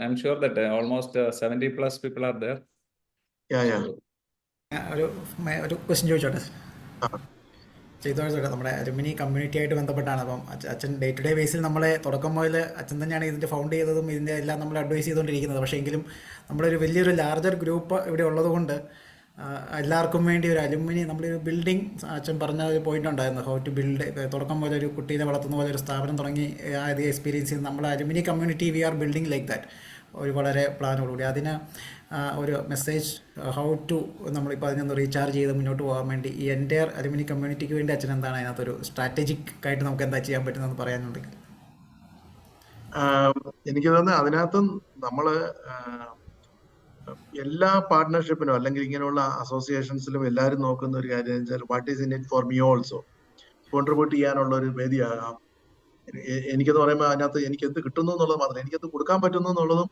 I'm sure that almost 70 plus people are there. Yeah. ഒരു question ചോദിച്ചോട്ടെ ചെയ്തോളൂ ചേട്ടാ. നമ്മുടെ alumni community ആയിട്ട് ബന്ധപ്പെട്ടാണ്. അപ്പം അച്ഛൻ ഡേ ടു ഡേ ബേസിൽ നമ്മളെ തുടക്കം മുതൽ അച്ഛൻ തന്നെയാണ് ഇതിൻ്റെ ഫൗണ്ട് ചെയ്തതും ഇതിൻ്റെ എല്ലാം നമ്മൾ അഡ്വൈസ് ചെയ്തുകൊണ്ടിരിക്കുന്നത്. പക്ഷേ എങ്കിലും നമ്മുടെ ഒരു വലിയൊരു ലാർജർ ഗ്രൂപ്പ് ഇവിടെ ഉള്ളതുകൊണ്ട് എല്ലാവർക്കും വേണ്ടി ഒരു അലുമിനി നമ്മളൊരു ബിൽഡിംഗ്, അച്ഛൻ പറഞ്ഞ ഒരു പോയിന്റ് ഉണ്ടായിരുന്നു, ഹൗ ടു ബിൽഡ്. തുടക്കം പോലെ ഒരു കുട്ടീനെ വളർത്തുന്ന പോലെ ഒരു സ്ഥാപനം തുടങ്ങി ആദ്യം എക്സ്പീരിയൻസ് ചെയ്ത് നമ്മൾ alumni community we are building like that, ഒരു വളരെ പ്ലാനോടുകൂടി. അതിന് ഒരു മെസ്സേജ് ഹൗ ടു നമ്മളിപ്പോൾ അതിനൊന്ന് റീചാർജ് ചെയ്ത് മുന്നോട്ട് പോകാൻ വേണ്ടി ഈ എൻ്റയർ അലുമിനി കമ്മ്യൂണിറ്റിക്ക് വേണ്ടി അച്ഛൻ എന്താണ് അതിനകത്തൊരു സ്ട്രാറ്റജിക് ആയിട്ട് നമുക്ക് എന്താ ചെയ്യാൻ പറ്റുന്നതെന്ന് പറയാനുണ്ടെങ്കിൽ? എനിക്ക് തോന്നുന്നത് അതിനകത്തും നമ്മൾ എല്ലാ പാർട്ട്ണർഷിപ്പിനും അല്ലെങ്കിൽ ഇങ്ങനെയുള്ള അസോസിയേഷൻസിലും എല്ലാവരും നോക്കുന്ന ഒരു കാര്യം എന്ന് വെച്ചാൽ what is in it for me also, contribute ചെയ്യാനുള്ള ഒരു വേദിയാകാം. എനിക്കെന്ന് പറയുമ്പോൾ അതിനകത്ത് എനിക്ക് എന്ത് കിട്ടുന്നു എന്നുള്ളത് മാത്രമല്ല, എനിക്കത് കൊടുക്കാൻ പറ്റുന്നു എന്നുള്ളതും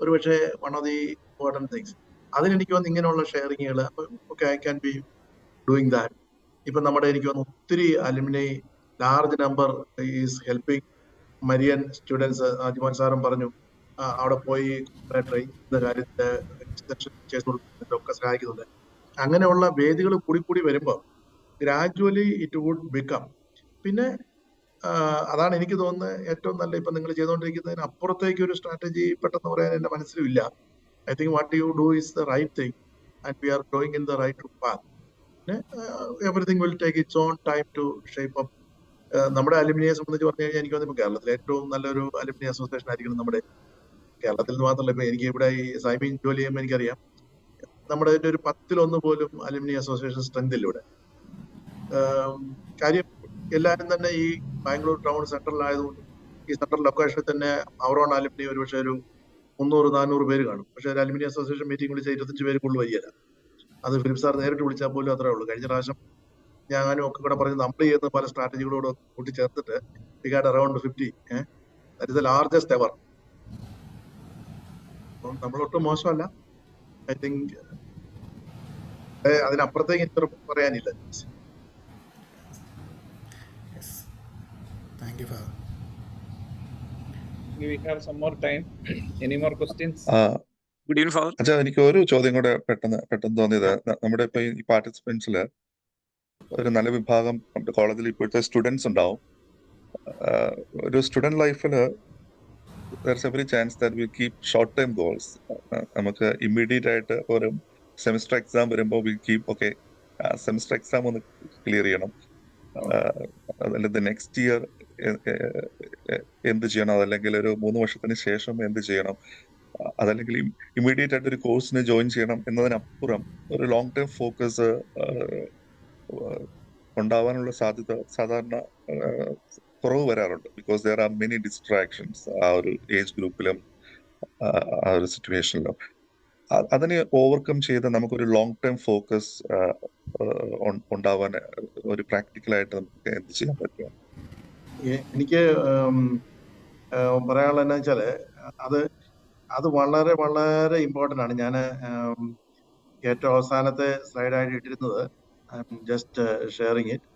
ഒരു പക്ഷേ one of the important things. അതിനെനിക്ക് വന്ന് ഇങ്ങനെയുള്ള ഷെയറിങ്ങുകൾ okay, I can be doing that. ഇപ്പം നമ്മുടെ എനിക്ക് വന്ന് ഒത്തിരി alumni large number is helping Marian students. Ajimon സാറും പറഞ്ഞു അവിടെ പോയി ട്രെയിൻ ചെയ്യുന്ന കാര്യത്തിൽ ഒക്കെ സഹായിക്കുന്നുണ്ട്. അങ്ങനെയുള്ള വേദികൾ കൂടി വരുമ്പോൾ ഗ്രാജുവലി ഇറ്റ് വുഡ് ബിക്കം. പിന്നെ അതാണ് എനിക്ക് തോന്നുന്നത് ഏറ്റവും നല്ല. ഇപ്പം നിങ്ങൾ ചെയ്തുകൊണ്ടിരിക്കുന്നതിന് അപ്പുറത്തേക്ക് ഒരു സ്ട്രാറ്റജി പെട്ടെന്ന് പറയാൻ എൻ്റെ മനസ്സിലുമില്ല. I think what you do is the right thing and we are going in the right path. പിന്നെ everything will take its on time to shape up. നമ്മുടെ അലുമിനിയെ സംബന്ധിച്ച് പറഞ്ഞു കഴിഞ്ഞാൽ എനിക്ക് തോന്നുന്നു കേരളത്തിലെ ഏറ്റവും നല്ലൊരു അലുമിനി അസോസിയേഷൻ ആയിരിക്കണം നമ്മുടെ കേരളത്തിൽ നിന്ന് മാത്രമല്ല. ഇപ്പൊ എനിക്ക് ഇവിടെ ഈ സൈമീൻ ജോലി ചെയ്യുമ്പോൾ എനിക്കറിയാം നമ്മുടെ ഒരു 10-1 പോലും അലുമിനി അസോസിയേഷൻ സ്ട്രെങ്ത് ഇല്ല ഇവിടെ. കാര്യം എല്ലാവരും തന്നെ ഈ ബാംഗ്ലൂർ ടൗൺ സെൻട്രലിലായതുകൊണ്ട് ഈ സെൻട്രൽ ലൊക്കേഷനിൽ തന്നെ അവരോൺ അലുമിനി ഒരു പക്ഷേ ഒരു 300-400 പേര് കാണും. പക്ഷെ ഒരു അലുമിനി അസോസിയേഷൻ മീറ്റിംഗ് വിളിച്ചാൽ 25 പേര് കൂടുതൽ വരികയില്ല. അത് ഫിലിപ്പ് സാർ നേരിട്ട് വിളിച്ചാൽ പോലും അത്രേ ഉള്ളൂ. കഴിഞ്ഞ പ്രാവശ്യം ഞാനും ഒക്കെ കൂടെ പറഞ്ഞ് നമ്മൾ ചെയ്യുന്ന പല സ്ട്രാറ്റജികളോട് കൂട്ടിച്ചേർത്തിട്ട് we had around 50. That is the largest ever. നമ്മളൊട്ടും മോശമല്ല. ഐ തിങ്ക് അതിനപ്പുറത്തേക്ക് എനിക്ക് പറയാനില്ല. Thank you, Father. We have some more time. Any more questions? Good evening, Father. അച്ഛാ, എനിക്ക് ഒരു ചോദ്യം കൂടെ പെട്ടെന്ന് തോന്നിയത്, നമ്മുടെ ഇപ്പൊ ഈ പാർട്ടിസിപ്പൻസില് ഒരു നല്ല വിഭാഗം നമ്മുടെ കോളേജിൽ ഇപ്പോഴത്തെ സ്റ്റുഡൻസ് ഉണ്ടാവും. ഒരു സ്റ്റുഡന്റ് ലൈഫില് there's every chance that we keep short term goals. നമുക്ക് ഇമ്മീഡിയറ്റ് ആയിട്ട് ഒരു സെമിസ്റ്റർ എക്സാം വരുമ്പോൾ we keep okay, semester exam ഒന്ന് ക്ലിയർ ചെയ്യണം, അതല്ലെങ്കിൽ നെക്സ്റ്റ് ഇയർ എന്ത് ചെയ്യണം, അതല്ലെങ്കിൽ ഒരു 3 വർഷത്തിന് ശേഷം എന്ത് ചെയ്യണം, അതല്ലെങ്കിൽ ഇമ്മീഡിയറ്റ് ആയിട്ട് ഒരു കോഴ്സിന് ജോയിൻ ചെയ്യണം എന്നതിനപ്പുറം ഒരു ലോങ് ടേം ഫോക്കസ് ഉണ്ടാവാനുള്ള സാധ്യത സാധാരണ കുറവ് വരാറുണ്ട്. Because there are many distractions ആ ഒരു ഏജ് ഗ്രൂപ്പിലും ആ ഒരു സിറ്റുവേഷനിലും. അതിനെ ഓവർകം ചെയ്ത് നമുക്കൊരു ലോങ് ടേം ഫോക്കസ് ഉണ്ടാവാൻ ഒരു പ്രാക്ടിക്കലായിട്ട് നമുക്ക് എന്ത് ചെയ്യാൻ പറ്റും? എനിക്ക് പറയാനുള്ളത് എന്താ വെച്ചാല് അത് വളരെ വളരെ ഇമ്പോർട്ടൻ്റ് ആണ്. ഞാൻ ഏറ്റവും അവസാനത്തെ സ്ലൈഡായിട്ട് ഇട്ടിരുന്നത്, I am just sharing it.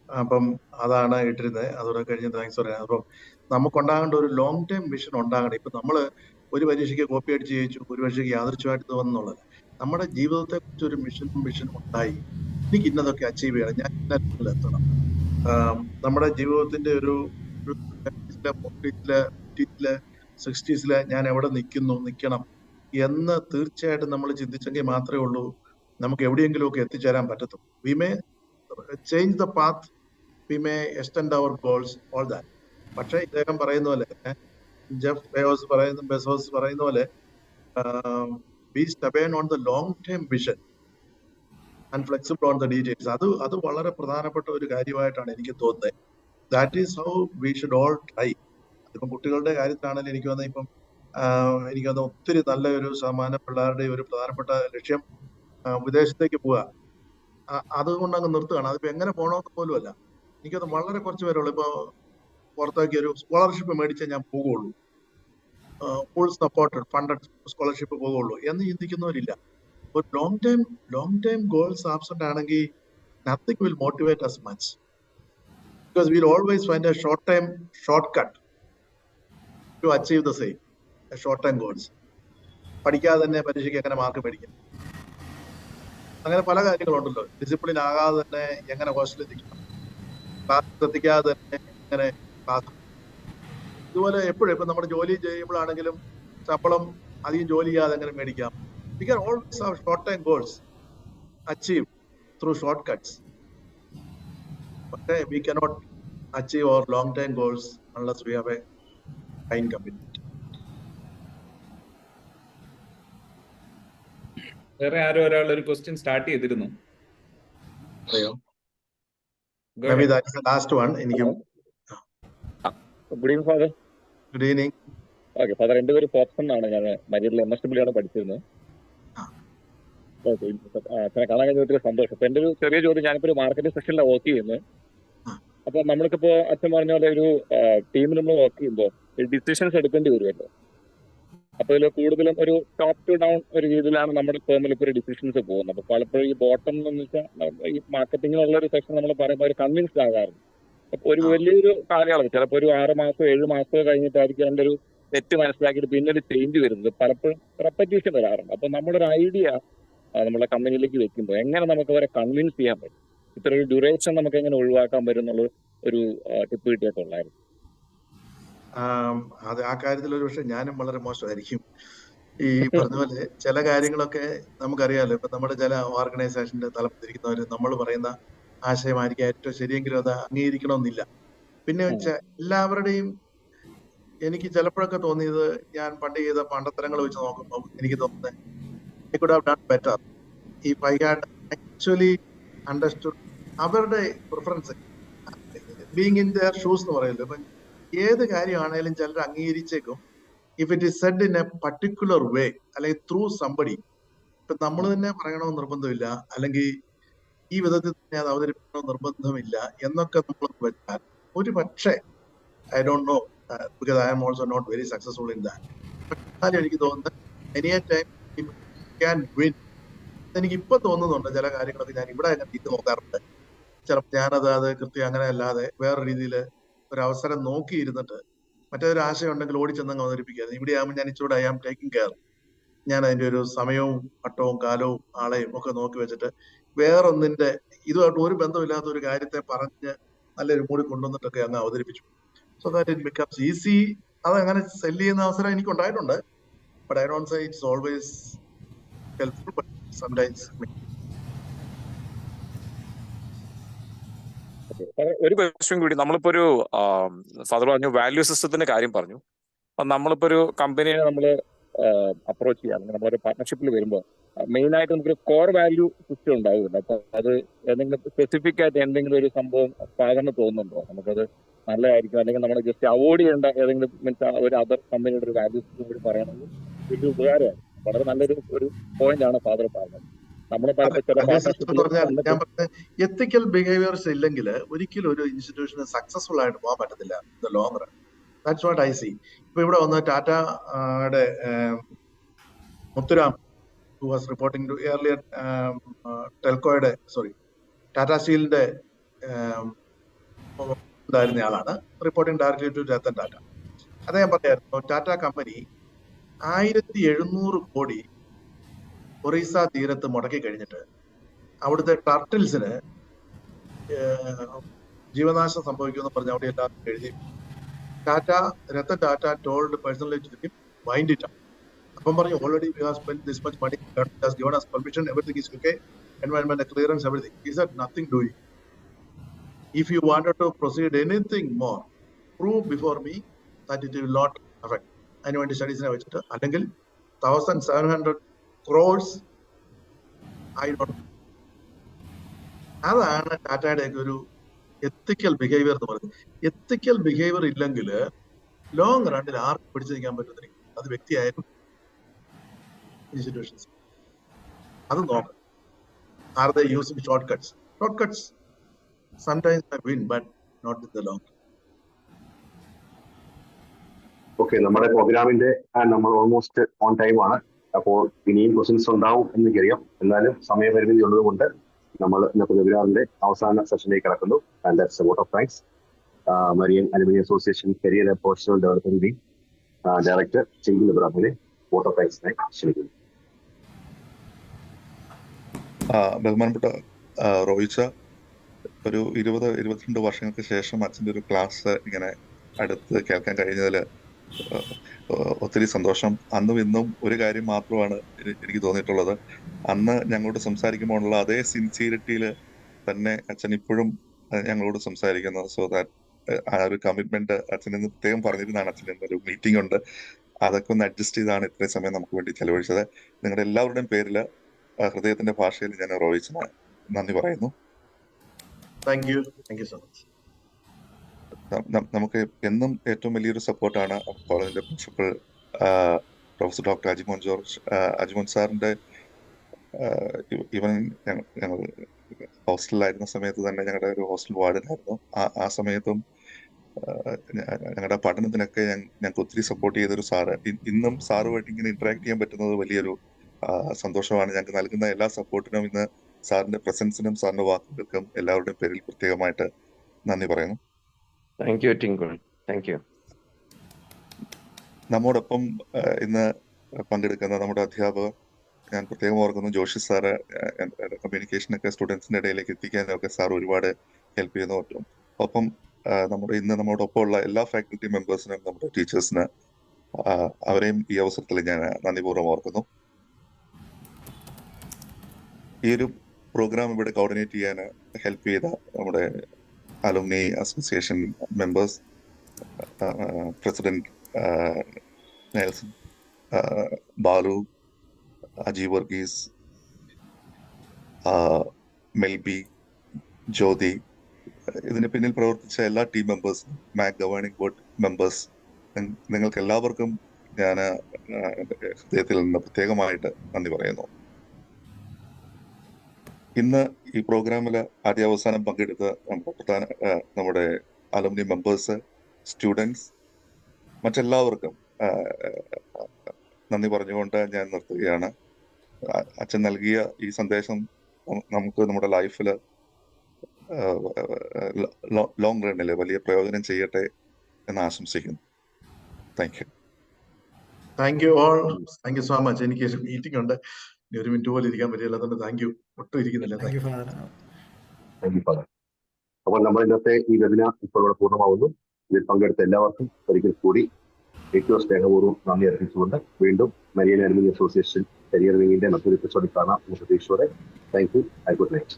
അപ്പം അതാണ് ഇട്ടിരുന്നത്. അതോടെ കഴിഞ്ഞ് താങ്ക്സ് പറയാം. അപ്പം നമുക്കുണ്ടാകേണ്ട ഒരു ലോങ് ടേം വിഷൻ ഉണ്ടാകണം. ഇപ്പം നമ്മൾ ഒരു പരീക്ഷയ്ക്ക് കോപ്പി അടിച്ച് ജയിച്ചു, ഒരു പരീക്ഷയ്ക്ക് യാദൃച്ഛമായിട്ട് തോന്നുന്നുള്ളത്. നമ്മുടെ ജീവിതത്തെ കുറിച്ച് ഒരു മിഷനും ഉണ്ടായി. എനിക്ക് ഇന്നതൊക്കെ അച്ചീവ് ചെയ്യണം, ഞാൻ ഇന്ന ലെവലിൽ എത്തണം. നമ്മുടെ ജീവിതത്തിന്റെ ഒരു 60s ഞാൻ എവിടെ നിൽക്കണം എന്ന് തീർച്ചയായിട്ടും നമ്മൾ ചിന്തിച്ചെങ്കിൽ മാത്രമേ ഉള്ളൂ നമുക്ക് എവിടെയെങ്കിലും ഒക്കെ എത്തിച്ചേരാൻ പറ്റത്തുള്ളൂ. We may change the path, we may extend our goals, all that. പക്ഷെ ഇദ്ദേഹം പറയുന്ന പോലെ, ജെഫ് ബെസോസ് പറയുന്ന പോലെ, be stubborn on the long term vision. And flexible on the details. അത് വളരെ പ്രധാനപ്പെട്ട ഒരു കാര്യമായിട്ടാണ് എനിക്ക് തോന്നുന്നത്. That is how we should all try. ഇപ്പം കുട്ടികളുടെ കാര്യത്തിലാണെങ്കിലും എനിക്ക് വന്ന ഇപ്പം എനിക്ക് വന്ന ഒത്തിരി നല്ല ഒരു ശതമാനം പിള്ളേരുടെ ഒരു പ്രധാനപ്പെട്ട ലക്ഷ്യം വിദേശത്തേക്ക് പോവുക. അതുകൊണ്ട് അങ്ങ് നിർത്തുകയാണ്. അതിപ്പോ എങ്ങനെ പോകണമെന്ന് പോലും അല്ല. എനിക്കത് വളരെ കുറച്ച് പേരുള്ളൂ. ഇപ്പൊ പുറത്തേക്ക് ഒരു സ്കോളർഷിപ്പ് മേടിച്ചേ ഞാൻ പോകുള്ളൂ, ഫുൾ സപ്പോർട്ടഡ് ഫണ്ടഡ് സ്കോളർഷിപ്പ് പോകുള്ളൂ എന്ന് ചിന്തിക്കുന്നവരില്ല. ഒരു ലോങ് ടൈം ഗോൾസ് ആബ്സെന്റ് ആണെങ്കിൽ nothing will motivate us much, because we'll always find a short-term shortcut to achieve the same short-term goals. പഠിക്കാതെ തന്നെ പരീക്ഷയ്ക്ക് എങ്ങനെ മാർക്ക് മേടിക്കാം, അങ്ങനെ പല കാര്യങ്ങളുണ്ടല്ലോ. ഡിസിപ്ലിൻ ആകാതെ തന്നെ എങ്ങനെ ഹോസ്റ്റലിൽ എത്തിക്കാം, ക്ലാസ് ശ്രദ്ധിക്കാതെ തന്നെ എങ്ങനെ ക്ലാസ്. ഇതുപോലെ എപ്പോഴും ഇപ്പൊ നമ്മുടെ ജോലി ചെയ്യുമ്പോഴാണെങ്കിലും ശമ്പളം അധികം ജോലി ചെയ്യാതെ എങ്ങനെ മേടിക്കാം. We can always have short-term goals achieved through shortcuts. But we cannot achieve our long-term goals unless we have a kind commitment. വേറെ ആരോ ഒരാൾ ഒരു ക്വസ്റ്റ്യൻ സ്റ്റാർട്ട് ചെയ്തിരുന്നു. Maybe that is the last one. Good evening father. Good evening. Okay father, എൻ്റെ പേര് പോപ്സൺ ആണ്. ഞാൻ മരിയറിൽ MSW ആണ് പഠിച്ചിരുന്നത്. ഓക്കെ, അച്ഛനെ കാണാൻ കഴിഞ്ഞ ഒത്തിരി സന്തോഷം. അപ്പൊ എൻ്റെ ഒരു ചെറിയ ചോദ്യം, ഞാനിപ്പോ ഒരു മാർക്കറ്റിംഗ് സെക്ഷനിലാണ് വർക്ക് ചെയ്യുന്നത്. അപ്പൊ നമ്മൾക്കിപ്പോ അച്ഛൻ പറഞ്ഞ പോലെ ഒരു ടീമിൽ നമ്മൾ വർക്ക് ചെയ്യുമ്പോൾ ഡിസിഷൻസ് എടുക്കേണ്ടി വരുമല്ലോ. അപ്പൊ ഇതിൽ കൂടുതലും ഒരു ടോപ്പ് ടു ഡൗൺ ഒരു രീതിയിലാണ് നമ്മുടെ ഫേമിൽ ഇപ്പോൾ ഒരു ഡിസിഷൻസ് പോകുന്നത്. അപ്പൊ പലപ്പോഴും ഈ ബോട്ടം എന്ന് വെച്ചാൽ ഈ മാർക്കറ്റിങ്ങിനുള്ള ഒരു സെക്ഷൻ നമ്മൾ പറയുമ്പോൾ ഒരു കൺവിൻസ്ഡ് ആകാറുണ്ട്. അപ്പൊ ഒരു വലിയൊരു കാലയളവ്, ചിലപ്പോൾ ഒരു 6 മാസമോ 7 മാസമോ കഴിഞ്ഞിട്ടായിരിക്കും അതിൻ്റെ ഒരു തെറ്റ് മനസ്സിലാക്കിയിട്ട് പിന്നെ ഒരു ചേഞ്ച് വരുന്നത്. പലപ്പോഴും റെപ്പറ്റീഷൻ വരാറുണ്ട്. അപ്പൊ നമ്മുടെ ഒരു ഐഡിയ നമ്മളെ കമ്പനിയിലേക്ക് വെക്കുമ്പോൾ എങ്ങനെ നമുക്ക് അവരെ കൺവിൻസ് ചെയ്യാൻ പറ്റും, ഇത്ര ഒരു ഡ്യൂറേഷൻ നമുക്ക് എങ്ങനെ ഒഴിവാക്കാൻ പറ്റും എന്നുള്ള ഒരു ടിപ്പ് കിട്ടിയിട്ടുള്ളായിരുന്നു. അത് ആ കാര്യത്തിൽ ഒരു പക്ഷെ ഞാനും വളരെ മോശമായിരിക്കും. ഈ പറഞ്ഞ പോലെ ചില കാര്യങ്ങളൊക്കെ നമുക്കറിയാലോ. ഇപ്പൊ നമ്മുടെ ചില ഓർഗനൈസേഷന്റെ തലപ്പത്തിരിക്കുന്നവര് നമ്മൾ പറയുന്ന ആശയമായിരിക്കും ഏറ്റവും ശരിയെങ്കിലും അത് അംഗീകരിക്കണമെന്നില്ല. പിന്നെ വെച്ചാൽ എല്ലാവരുടെയും എനിക്ക് ചിലപ്പോഴൊക്കെ തോന്നിയത്, ഞാൻ പണ്ട് ചെയ്ത പണ്ടത്തരങ്ങൾ വെച്ച് നോക്കുമ്പോൾ എനിക്ക് തോന്നുന്നത് I could have done better if I had actually understood അവരുടെ preference, being in their shoes എന്ന് പറയുമല്ലോ. ഇപ്പൊ ഏത് കാര്യമാണേലും ചിലർ അംഗീകരിച്ചേക്കും if it is said in a particular way, അല്ലെങ്കിൽ ത്രൂ സംബഡി. ഇപ്പൊ നമ്മൾ തന്നെ പറയണമെന്ന് നിർബന്ധമില്ല, അല്ലെങ്കിൽ ഈ വിധത്തിൽ തന്നെ അത് അവതരിപ്പിക്കണമെന്ന് നിർബന്ധമില്ല എന്നൊക്കെ നമ്മൾ വെച്ചാൽ ഒരു പക്ഷേ I don't know, because I am also not very successful in that. എന്നാലും എനിക്ക് തോന്നുന്നത് എനി ടൈം ക്യാൻ വിൻ. എനിക്ക് ഇപ്പൊ തോന്നുന്നുണ്ട് ചില കാര്യങ്ങളൊക്കെ ഞാൻ ഇവിടെ ഇത് നോക്കാറുണ്ട്. ചിലപ്പോൾ ഞാനത് കൃത്യം അങ്ങനെ അല്ലാതെ വേറെ രീതിയിൽ ഒരു അവസരം നോക്കിയിരുന്നിട്ട് മറ്റൊരു ആശയം ഉണ്ടെങ്കിൽ ഓടിച്ചെന്നങ്ങ് അവതരിപ്പിക്കുക. ഇവിടെ ആകുമ്പോൾ ഞാൻ ഇച്ചിരി ഐ ആം ടേക്കിംഗ് കെയർ. ഞാൻ അതിന്റെ ഒരു സമയവും വട്ടവും കാലവും ആളെയും ഒക്കെ നോക്കി വെച്ചിട്ട് വേറൊന്നിന്റെ ഇതുമായിട്ട് ഒരു ബന്ധമില്ലാത്ത ഒരു കാര്യത്തെ പറഞ്ഞ് നല്ലൊരു മൂടി കൊണ്ടുവന്നിട്ടൊക്കെ അങ്ങ് അവതരിപ്പിച്ചു. So that it becomes easy. അതങ്ങനെ സെല്ല് ചെയ്യുന്ന അവസരം എനിക്ക് ഉണ്ടായിട്ടുണ്ട്. But I don't say it's always helpful, but sometimes. ഒരു ക്വസ്റ്റ്യൻ കൂടി, നമ്മളിപ്പോ ഒരു ഫാദർ പറഞ്ഞു വാല്യൂ സിസ്റ്റത്തിന്റെ കാര്യം പറഞ്ഞു. അപ്പൊ നമ്മളിപ്പോ ഒരു കമ്പനിയെ നമ്മൾ അപ്രോച്ച് ചെയ്യാം, അല്ലെങ്കിൽ നമ്മളൊരു പാർട്ട്ണർഷിപ്പിൽ വരുമ്പോൾ മെയിൻ ആയിട്ട് നമുക്കൊരു കോർ വാല്യൂ സിസ്റ്റം ഉണ്ടാവുമല്ലോ. അപ്പൊ അത് ഏതെങ്കിലും സ്പെസിഫിക് ആയിട്ട് എന്തെങ്കിലും ഒരു സംഭവം ഫാദറിന് തോന്നുന്നുണ്ടോ നമുക്കത് നല്ലതായിരിക്കും, അല്ലെങ്കിൽ നമ്മൾ ജസ്റ്റ് അവോയ്ഡ് ചെയ്യേണ്ട ഏതെങ്കിലും മീൻസ് ഒരു അതർ കമ്പനിയുടെ ഒരു വാല്യൂ സിസ്റ്റം കൂടി പറയണമെങ്കിൽ വലിയ ഉപകാരമാണ്. വളരെ നല്ലൊരു പോയിന്റ് ആണ് ഫാദർ പറഞ്ഞത്. ഞാൻ പറഞ്ഞ എത്തിക്കൽ ബിഹേവിയേഴ്സ് ഇല്ലെങ്കിൽ ഒരിക്കലും ഒരു ഇൻസ്റ്റിറ്റ്യൂഷന് സക്സസ്ഫുൾ ആയിട്ട് പോകാൻ പറ്റത്തില്ല the long run. That's what I C. ഇപ്പൊ ഇവിടെ വന്ന് ടാറ്റയുടെ മുത്തുരാം, who was reporting to earlier ടെൽക്കോയുടെ Tata സ്റ്റീലിന്റെ ഉണ്ടായിരുന്ന ആളാണ്, reporting directly to Ratan Tata. അദ്ദേഹം പറയായിരുന്നു ടാറ്റ കമ്പനി 1700 കോടി ഒറീസ തീരത്ത് മുടക്കി കഴിഞ്ഞിട്ട് അവിടുത്തെ ടർട്ടിൽസിന് ജീവനാശം സംഭവിക്കുമെന്ന് പറഞ്ഞ് അവിടെ എല്ലാവർക്കും എഴുതി. Ratan Tata told personally wind it up. അപ്പം പറഞ്ഞു already we have spend this much money, has given us permission, everything is okay, environment clearance, everything. He said nothing doing. If you wanted to proceed anything more, prove before me that it will not affect. അതിനുവേണ്ടി സ്റ്റഡീസിനെ വെച്ചിട്ട് അല്ലെങ്കിൽ 1700 crores I don't know. അതാണ് ടാറ്റയുടെയൊക്കെ ഒരു എത്തിക്കൽ behaviour എന്ന് പറയുന്നത്. എത്തിക്കൽ behaviour ഇല്ലെങ്കിൽ long റണ്ണിൽ ആർക്കും പിടിച്ചു നിൽക്കാൻ പറ്റുന്നില്ല. അത് വ്യക്തിയായാലും ഇൻസ്റ്റിറ്റ്യൂഷൻസ്. അത് നോക്കണം. Are they using short cuts? Short cuts sometimes I win, but not in the long run. Okay, നമ്മുടെ പ്രോഗ്രാമിന്റെ നമ്മൾ ഓൾമോസ്റ്റ് ഓൺ ടൈം ആണ്. അപ്പോൾ ഇനിയും ക്വസ്റ്റ്യൻസ് ഉണ്ടാവും എനിക്കറിയാം. എന്നാലും സമയപരിമിതി ഉള്ളത് കൊണ്ട് നമ്മൾ ഇന്നത്തെ വെബിനാറിന്റെ അവസാന സെഷനിലേക്ക് കടക്കുന്നു. And that's a vote of thanks. Marian alumni association career and professional development wing director Chinkil ഇബ്രാഹിമിനെ വോട്ട് ഓഫ് താങ്ക്സിനായി ക്ഷണിക്കുന്നു. ബഹുമാനപ്പെട്ട റോയിച്ച, ഒരു 20-22 വർഷങ്ങൾക്ക് ശേഷം അച്ഛൻ്റെ ഒരു ക്ലാസ് ഇങ്ങനെ അടുത്ത് കേൾക്കാൻ കഴിഞ്ഞതിൽ ഒത്തിരി സന്തോഷം. അന്നും ഇന്നും ഒരു കാര്യം മാത്രമാണ് എനിക്ക് തോന്നിയിട്ടുള്ളത്. അന്ന് ഞങ്ങളോട് സംസാരിക്കുമ്പോഴുള്ള അതേ സിൻസിയറിറ്റിയിൽ തന്നെ അച്ഛൻ ഇപ്പോഴും ഞങ്ങളോട് സംസാരിക്കുന്നത്. സോ ദാറ്റ് ആ ഒരു കമ്മിറ്റ്മെന്റ് അച്ഛൻ ഇന്ന് പ്രത്യേകം പറഞ്ഞിരുന്നതാണ്. അച്ഛൻ ഇന്നൊരു മീറ്റിംഗ് ഉണ്ട്, അതൊക്കെ ഒന്ന് അഡ്ജസ്റ്റ് ചെയ്താണ് ഇത്രയും സമയം നമുക്ക് വേണ്ടി ചെലവഴിച്ചത്. നിങ്ങളുടെ എല്ലാവരുടെയും പേരിൽ ഹൃദയത്തിന്റെ ഭാഷയിൽ ഞാൻ റോയിച്ചിന് നന്ദി പറയുന്നു. Thank you so much. നമുക്ക് എന്നും ഏറ്റവും വലിയൊരു സപ്പോർട്ടാണ് കോളേജിന്റെ principal professor doctor Ajimon George. Ajimon സാറിന്റെ ഇവൻ ഞങ്ങൾ ഹോസ്റ്റലിലായിരുന്ന സമയത്ത് തന്നെ ഞങ്ങളുടെ ഒരു ഹോസ്റ്റൽ വാർഡനായിരുന്നു. ആ സമയത്തും ഞങ്ങളുടെ പഠനത്തിനൊക്കെ ഞങ്ങൾക്ക് ഒത്തിരി സപ്പോർട്ട് ചെയ്തൊരു സാറ്. ഇന്നും സാറുമായിട്ട് ഇങ്ങനെ ഇന്ററാക്ട് ചെയ്യാൻ പറ്റുന്നത് വലിയൊരു സന്തോഷമാണ്. ഞങ്ങൾക്ക് നൽകുന്ന എല്ലാ സപ്പോർട്ടിനും ഇന്ന് സാറിന്റെ പ്രസൻസിനും സാറിന്റെ വാക്കുകൾക്കും എല്ലാവരുടെയും പേരിൽ പ്രത്യേകമായിട്ട് നന്ദി പറയുന്നു. Thank you twinkle. Thank you. നമ്മോടൊപ്പം ഇന്ന് പങ്കെടുക്കുന്ന നമ്മുടെ അധ്യാപകർ ഞാൻ പ്രത്യേകം ഓർക്കുന്നു. ജോഷി സാറ് കമ്മ്യൂണിക്കേഷനൊക്കെ സ്റ്റുഡൻസിന്റെ ഇടയിലേക്ക് എത്തിക്കാനൊക്കെ സാർ ഒരുപാട് ഹെൽപ്പ് ചെയ്യുന്നു. ഒപ്പം ഇന്ന് നമ്മോടൊപ്പം ഉള്ള എല്ലാ ഫാക്കൽറ്റി മെമ്പേഴ്സിനും നമ്മുടെ ടീച്ചേഴ്സിന് അവരെയും ഈ അവസരത്തിൽ ഞാൻ നന്ദിപൂർവ്വം ഓർക്കുന്നു. ഈ ഒരു പ്രോഗ്രാം ഇവിടെ കോർഡിനേറ്റ് ചെയ്യാൻ ഹെൽപ്പ് ചെയ്ത നമ്മുടെ alumni association members, president Nelson, Balu, Aji Varghese, Melby, Jyothi, ഇതിന് പിന്നിൽ പ്രവർത്തിച്ച എല്ലാ ടീം മെമ്പേഴ്സും, മാക് ഗവേണിംഗ് ബോർഡ് മെമ്പേഴ്സ്, നിങ്ങൾക്ക് എല്ലാവർക്കും ഞാൻ ഹൃദയത്തിൽ നിന്ന് പ്രത്യേകമായിട്ട് നന്ദി പറയുന്നു. ഇന്ന് ഈ പ്രോഗ്രാമിൽ ആദ്യ അവസാനം പങ്കെടുത്ത നമ്മുടെ അലുമിനി മെമ്പേഴ്സ്, സ്റ്റുഡൻസ്, മറ്റെല്ലാവർക്കും നന്ദി പറഞ്ഞുകൊണ്ട് ഞാൻ നിർത്തുകയാണ്. അച്ഛൻ നൽകിയ ഈ സന്ദേശം നമുക്ക് നമ്മുടെ ലൈഫിൽ ലോങ് റണ്ണിൽ വലിയ പ്രയോജനം ചെയ്യട്ടെ എന്ന് ആശംസിക്കുന്നു. Thank you. Thank you all. Thank you so much. എനിക്ക് മീറ്റിംഗ് ഉണ്ട്, ഒരു മിനിറ്റ് പോലും ഇരിക്കാൻ പറ്റില്ല. അതുകൊണ്ട് താങ്ക് യു. ഒട്ടും ഇരിക്കുന്നില്ല. അപ്പോൾ നമ്മൾ ഇന്നത്തെ ഈ വെബിനാർ ഇപ്പോൾ ഇവിടെ പൂർണ്ണമാവുന്നു. ഇതിൽ പങ്കെടുത്ത എല്ലാവർക്കും ഒരിക്കൽ കൂടി ഏറ്റവും സ്നേഹപൂർവ്വം നന്ദി അർപ്പിച്ചുകൊണ്ട് വീണ്ടും മരിയൻ അലുമിനി അസോസിയേഷൻ കരിയർ വിങ്ങിന്റെ മറ്റൊരു എപ്പിസോഡിൽ കാണാം. പ്രതീക്ഷയോടെ. Thank you. Good night.